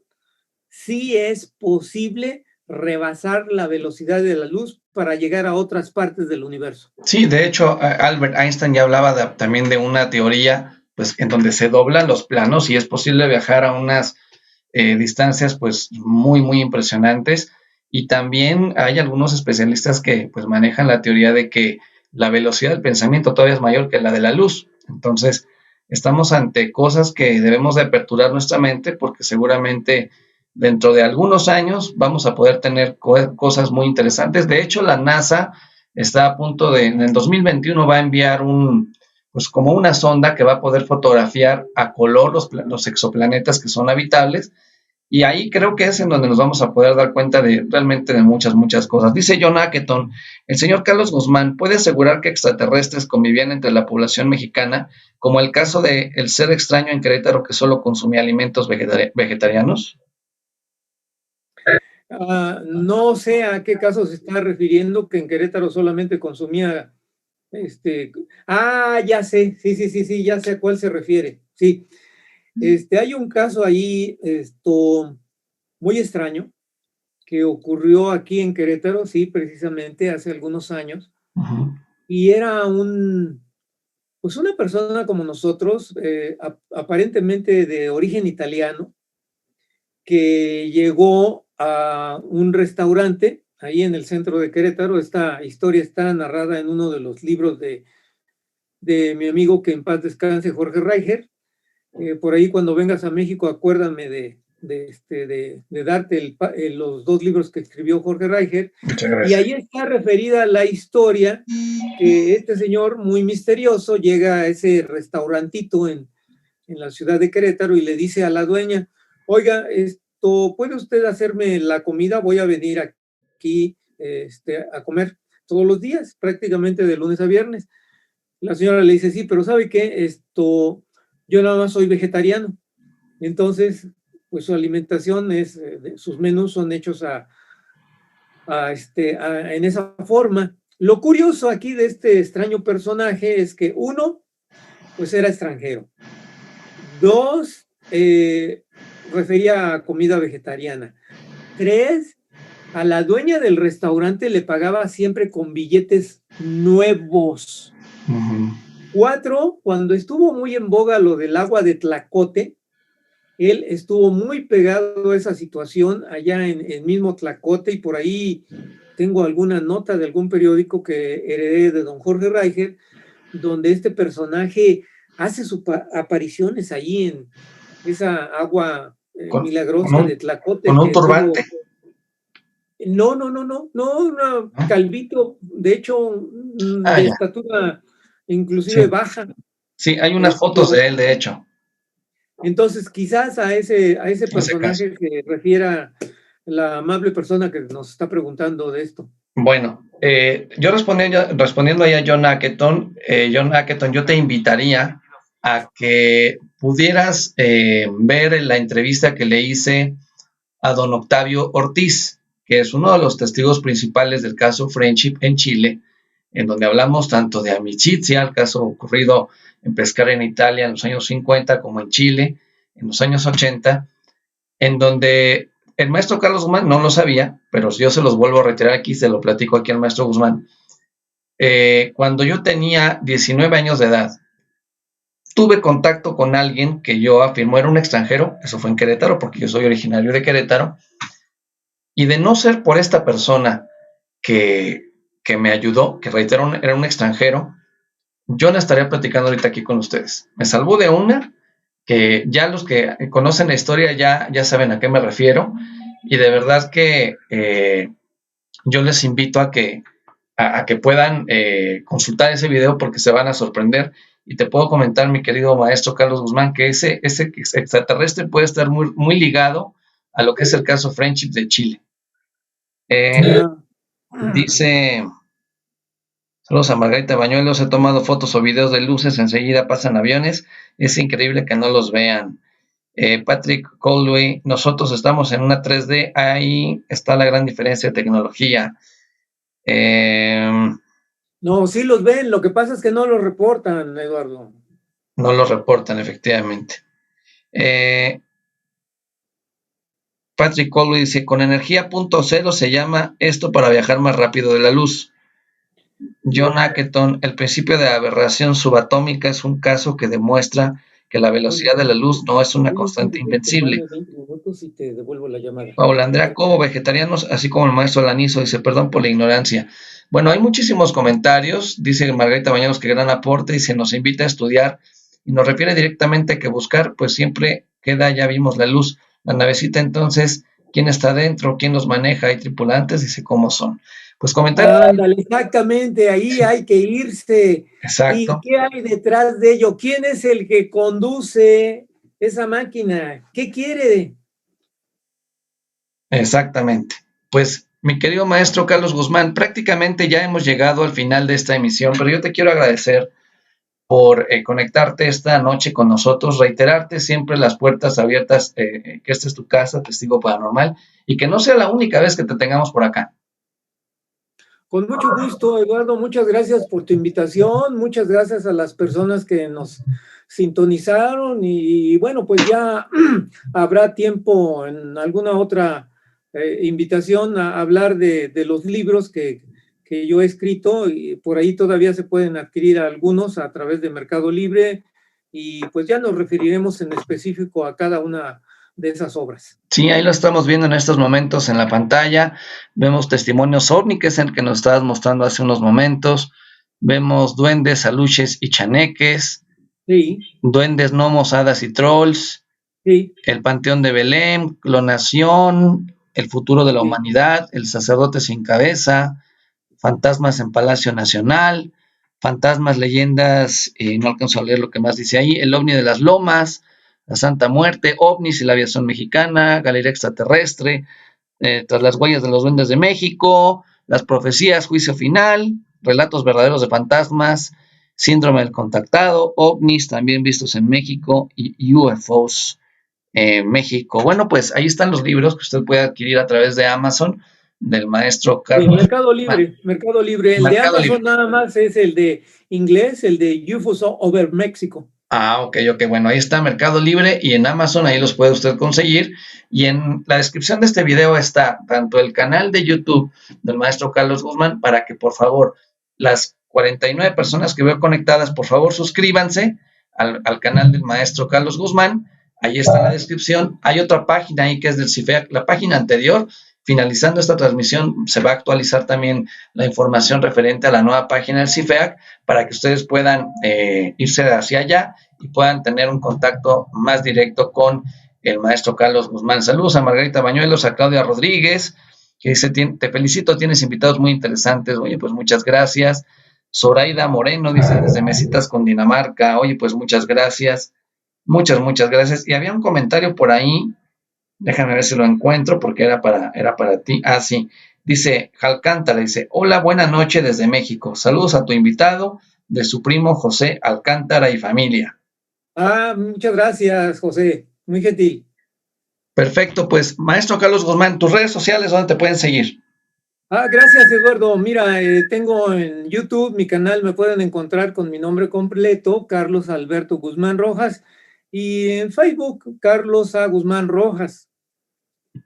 sí es posible rebasar la velocidad de la luz para llegar a otras partes del universo. Sí, de hecho, Albert Einstein ya hablaba también de una teoría, pues, en donde se doblan los planos y es posible viajar a unas distancias, pues, muy, muy impresionantes. Y también hay algunos especialistas que, pues, manejan la teoría de que la velocidad del pensamiento todavía es mayor que la de la luz. Entonces, estamos ante cosas que debemos de aperturar nuestra mente, porque seguramente dentro de algunos años vamos a poder tener cosas muy interesantes. De hecho, la NASA está a punto de, en el 2021 va a enviar pues como una sonda que va a poder fotografiar a color los exoplanetas que son habitables, y ahí creo que es en donde nos vamos a poder dar cuenta de realmente de muchas, muchas cosas. Dice John Acketon, el señor Carlos Guzmán puede asegurar que extraterrestres convivían entre la población mexicana, como el caso de el ser extraño en Querétaro que solo consumía alimentos vegetarianos. No sé a qué caso se está refiriendo, que en Querétaro solamente consumía Ya sé, sí, ya sé a cuál se refiere. Sí, hay un caso ahí, muy extraño, que ocurrió aquí en Querétaro, sí, precisamente hace algunos años, y era pues una persona como nosotros, aparentemente de origen italiano, que llegó a un restaurante ahí en el centro de Querétaro. Esta historia está narrada en uno de los libros de mi amigo, que en paz descanse, Jorge Reicher. Por ahí, cuando vengas a México, acuérdame de darte los 2 libros que escribió Jorge Reicher. Muchas Y gracias. ahí está referida la historia que este señor muy misterioso llega a ese restaurantito en la ciudad de Querétaro y le dice a la dueña: oiga, ¿puede usted hacerme la comida? Voy a venir aquí a comer todos los días, prácticamente de lunes a viernes. La señora le dice: sí, pero ¿sabe qué? Yo nada más soy vegetariano. Entonces, pues su alimentación sus menús son hechos en esa forma. Lo curioso aquí de este extraño personaje es que, 1, pues era extranjero. 2, refería a comida vegetariana. 3, a la dueña del restaurante le pagaba siempre con billetes nuevos. 4, cuando estuvo muy en boga lo del agua de Tlacote, él estuvo muy pegado a esa situación allá en mismo Tlacote, y por ahí tengo alguna nota de algún periódico que heredé de don Jorge Reicher, donde este personaje hace sus apariciones ahí en esa agua milagrosa de Tlacote. ¿Con un turbante? No, calvito, de hecho, de estatura inclusive baja. Sí, hay unas fotos de él, de hecho. Entonces, quizás a ese personaje se refiera la amable persona que nos está preguntando de esto. Bueno, yo respondiendo ahí a John Acketon, yo te invitaría a que pudieras ver la entrevista que le hice a don Octavio Ortiz, que es uno de los testigos principales del caso Friendship en Chile, en donde hablamos tanto de Amicizia, el caso ocurrido en Pescara en Italia en los años 50, como en Chile en los años 80, en donde el maestro Carlos Guzmán no lo sabía, pero yo se los vuelvo a reiterar aquí, se lo platico aquí al maestro Guzmán. Cuando yo tenía 19 años de edad, tuve contacto con alguien que yo afirmo era un extranjero, eso fue en Querétaro, porque yo soy originario de Querétaro, y de no ser por esta persona que me ayudó, que reitero, era un extranjero, yo no estaría platicando ahorita aquí con ustedes. Me salvó de una, que ya los que conocen la historia ya saben a qué me refiero, y de verdad que yo les invito a que puedan consultar ese video, porque se van a sorprender. Y te puedo comentar, mi querido maestro Carlos Guzmán, que ese extraterrestre puede estar muy, muy ligado a lo que es el caso Friendship de Chile. Dice: saludos a Margarita Bañuelos, he tomado fotos o videos de luces, enseguida pasan aviones, es increíble que no los vean. Patrick Colway, nosotros estamos en una 3D, ahí está la gran diferencia de tecnología. No, sí los ven, lo que pasa es que no los reportan, Eduardo. No los reportan, efectivamente. Patrick Colway dice: con energía .0 se llama esto para viajar más rápido de la luz. John Acketon, el principio de aberración subatómica es un caso que demuestra que la velocidad de la luz no es una constante invencible. Paula Andrea Cobo, vegetarianos, así como el maestro Lanizo, dice: perdón por la ignorancia. Bueno, hay muchísimos comentarios, dice Margarita Bañanos que gran aporte, y se nos invita a estudiar, y nos refiere directamente a que buscar, pues siempre queda, ya vimos la luz, la navecita. Entonces, ¿quién está dentro? ¿Quién los maneja? ¿Hay tripulantes? Dice: ¿cómo son? Pues comentar. Ándale, exactamente, ahí hay que irse. Exacto. ¿Y qué hay detrás de ello? ¿Quién es el que conduce esa máquina? ¿Qué quiere? Exactamente. Pues, mi querido maestro Carlos Guzmán, prácticamente ya hemos llegado al final de esta emisión, pero yo te quiero agradecer por conectarte esta noche con nosotros, reiterarte siempre las puertas abiertas, que esta es tu casa, Testigo Paranormal, y que no sea la única vez que te tengamos por acá. Con mucho gusto, Eduardo, muchas gracias por tu invitación, muchas gracias a las personas que nos sintonizaron y bueno, pues ya habrá tiempo en alguna otra invitación a hablar de los libros que yo he escrito, y por ahí todavía se pueden adquirir algunos a través de Mercado Libre, y pues ya nos referiremos en específico a cada una de esas obras. Sí, ahí lo estamos viendo en estos momentos en la pantalla. Vemos Testimonios OVNI, que es el que nos estabas mostrando hace unos momentos. Vemos Duendes, Aluches y Chaneques. Sí. Duendes, Gnomos, Hadas y Trolls. Sí. El Panteón de Belén, Clonación, El futuro de la humanidad, El sacerdote sin cabeza, Fantasmas en Palacio Nacional, Fantasmas, Leyendas, no alcanzo a leer lo que más dice ahí, El ovni de las lomas, La Santa Muerte, OVNIs y la aviación mexicana, Galería extraterrestre, Tras las huellas de los duendes de México, Las profecías, Juicio final, Relatos verdaderos de fantasmas, Síndrome del contactado, OVNIs también vistos en México y UFOs México. Bueno, pues ahí están los libros que usted puede adquirir a través de Amazon, del maestro Carlos. Mercado Libre, Mercado Libre. El Mercado de Amazon Libre. Nada más es el de inglés, el de UFOs over México. Ah, ok, bueno, ahí está Mercado Libre y en Amazon ahí los puede usted conseguir. Y en la descripción de este video está tanto el canal de YouTube del maestro Carlos Guzmán, para que por favor las 49 personas que veo conectadas, por favor suscríbanse al canal del maestro Carlos Guzmán. Ahí está en la descripción. Hay otra página ahí que es del CIFEAC, la página anterior. Finalizando esta transmisión, se va a actualizar también la información referente a la nueva página del CIFEAC para que ustedes puedan irse hacia allá y puedan tener un contacto más directo con el maestro Carlos Guzmán. Saludos a Margarita Bañuelos, a Claudia Rodríguez, que dice, te felicito, tienes invitados muy interesantes. Oye, pues muchas gracias. Zoraida Moreno dice, desde Mesitas, Cundinamarca. Oye, pues muchas gracias. Muchas gracias. Y había un comentario por ahí. Déjame ver si lo encuentro porque era para ti. Ah, sí. Dice Alcántara, dice, hola, buena noche desde México. Saludos a tu invitado, de su primo José Alcántara y familia. Ah, muchas gracias, José. Muy gentil. Perfecto, pues, maestro Carlos Guzmán, tus redes sociales, ¿dónde te pueden seguir? Ah, gracias, Eduardo. Mira, tengo en YouTube mi canal, me pueden encontrar con mi nombre completo, Carlos Alberto Guzmán Rojas, y en Facebook, Carlos A. Guzmán Rojas.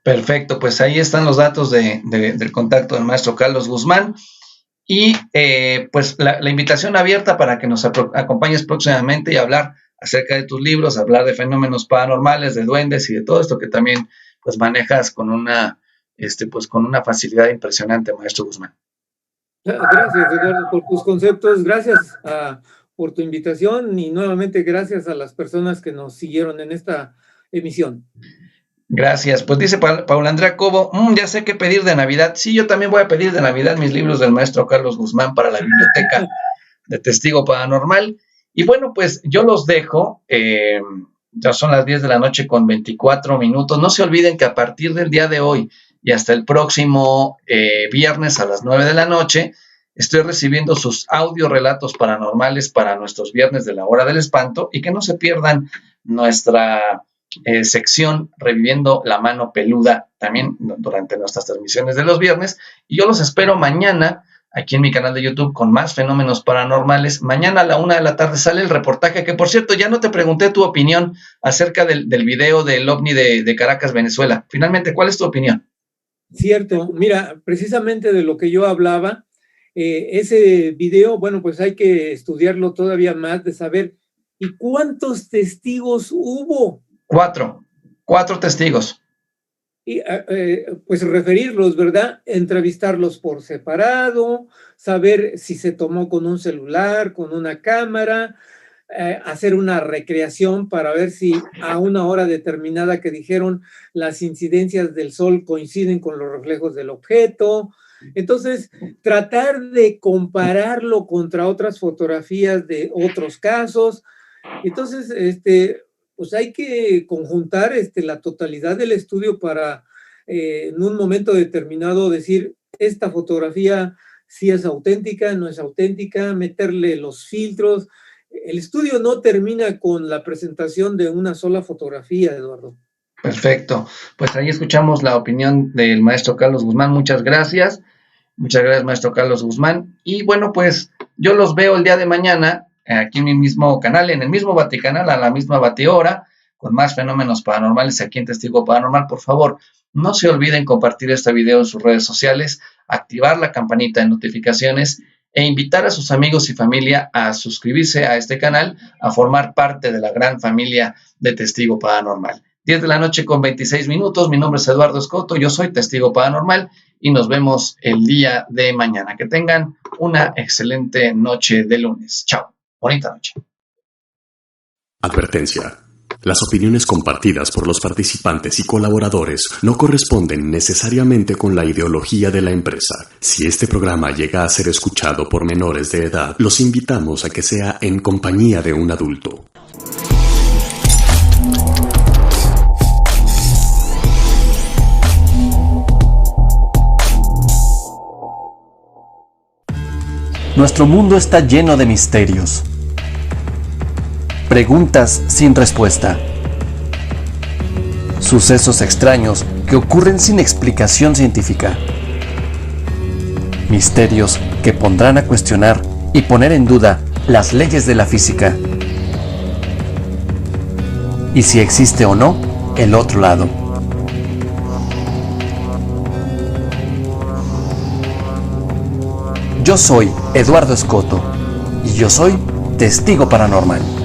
Perfecto, pues ahí están los datos del contacto del maestro Carlos Guzmán. Y pues la invitación abierta para que nos acompañes próximamente y hablar acerca de tus libros, hablar de fenómenos paranormales, de duendes y de todo esto que también pues manejas con una facilidad impresionante, maestro Guzmán. Gracias, Eduardo, por tus conceptos, gracias por tu invitación y nuevamente gracias a las personas que nos siguieron en esta emisión. Gracias. Pues dice Paula Andrea Cobo, ya sé qué pedir de Navidad. Sí, yo también voy a pedir de Navidad mis libros del maestro Carlos Guzmán para la biblioteca de Testigo Paranormal. Y bueno, pues yo los dejo. Ya son las 10 de la noche con 24 minutos. No se olviden que a partir del día de hoy y hasta el próximo viernes a las 9 de la noche, estoy recibiendo sus audio relatos paranormales para nuestros viernes de la Hora del Espanto, y que no se pierdan nuestra sección Reviviendo la Mano Peluda también durante nuestras transmisiones de los viernes. Y yo los espero mañana aquí en mi canal de YouTube con más fenómenos paranormales. Mañana a la 1 de la tarde sale el reportaje, que por cierto ya no te pregunté tu opinión acerca del video del ovni de Caracas, Venezuela. Finalmente, ¿cuál es tu opinión? Cierto, mira, precisamente de lo que yo hablaba, ese video, bueno, pues hay que estudiarlo todavía más, de saber, ¿y cuántos testigos hubo? 4 testigos. Y pues referirlos, ¿verdad? Entrevistarlos por separado, saber si se tomó con un celular, con una cámara, hacer una recreación para ver si a una hora determinada que dijeron las incidencias del sol coinciden con los reflejos del objeto. Entonces, tratar de compararlo contra otras fotografías de otros casos. Entonces, pues hay que conjuntar la totalidad del estudio para en un momento determinado decir, esta fotografía sí es auténtica, no es auténtica, meterle los filtros. El estudio no termina con la presentación de una sola fotografía, Eduardo. Perfecto. Pues ahí escuchamos la opinión del maestro Carlos Guzmán. Muchas gracias. Muchas gracias, maestro Carlos Guzmán. Y bueno, pues yo los veo el día de mañana aquí en mi mismo canal, en el mismo Vaticanal, a la misma batihora, con más fenómenos paranormales aquí en Testigo Paranormal. Por favor, no se olviden compartir este video en sus redes sociales, activar la campanita de notificaciones e invitar a sus amigos y familia a suscribirse a este canal, a formar parte de la gran familia de Testigo Paranormal. 10 de la noche con 26 minutos. Mi nombre es Eduardo Escoto, yo soy Testigo Paranormal y nos vemos el día de mañana. Que tengan una excelente noche de lunes. Chao. Bonita noche. Advertencia. Las opiniones compartidas por los participantes y colaboradores no corresponden necesariamente con la ideología de la empresa. Si este programa llega a ser escuchado por menores de edad, los invitamos a que sea en compañía de un adulto. Nuestro mundo está lleno de misterios. Preguntas sin respuesta. Sucesos extraños que ocurren sin explicación científica. Misterios que pondrán a cuestionar y poner en duda las leyes de la física. Y si existe o no el otro lado. Yo soy Eduardo Escoto y yo soy Testigo Paranormal.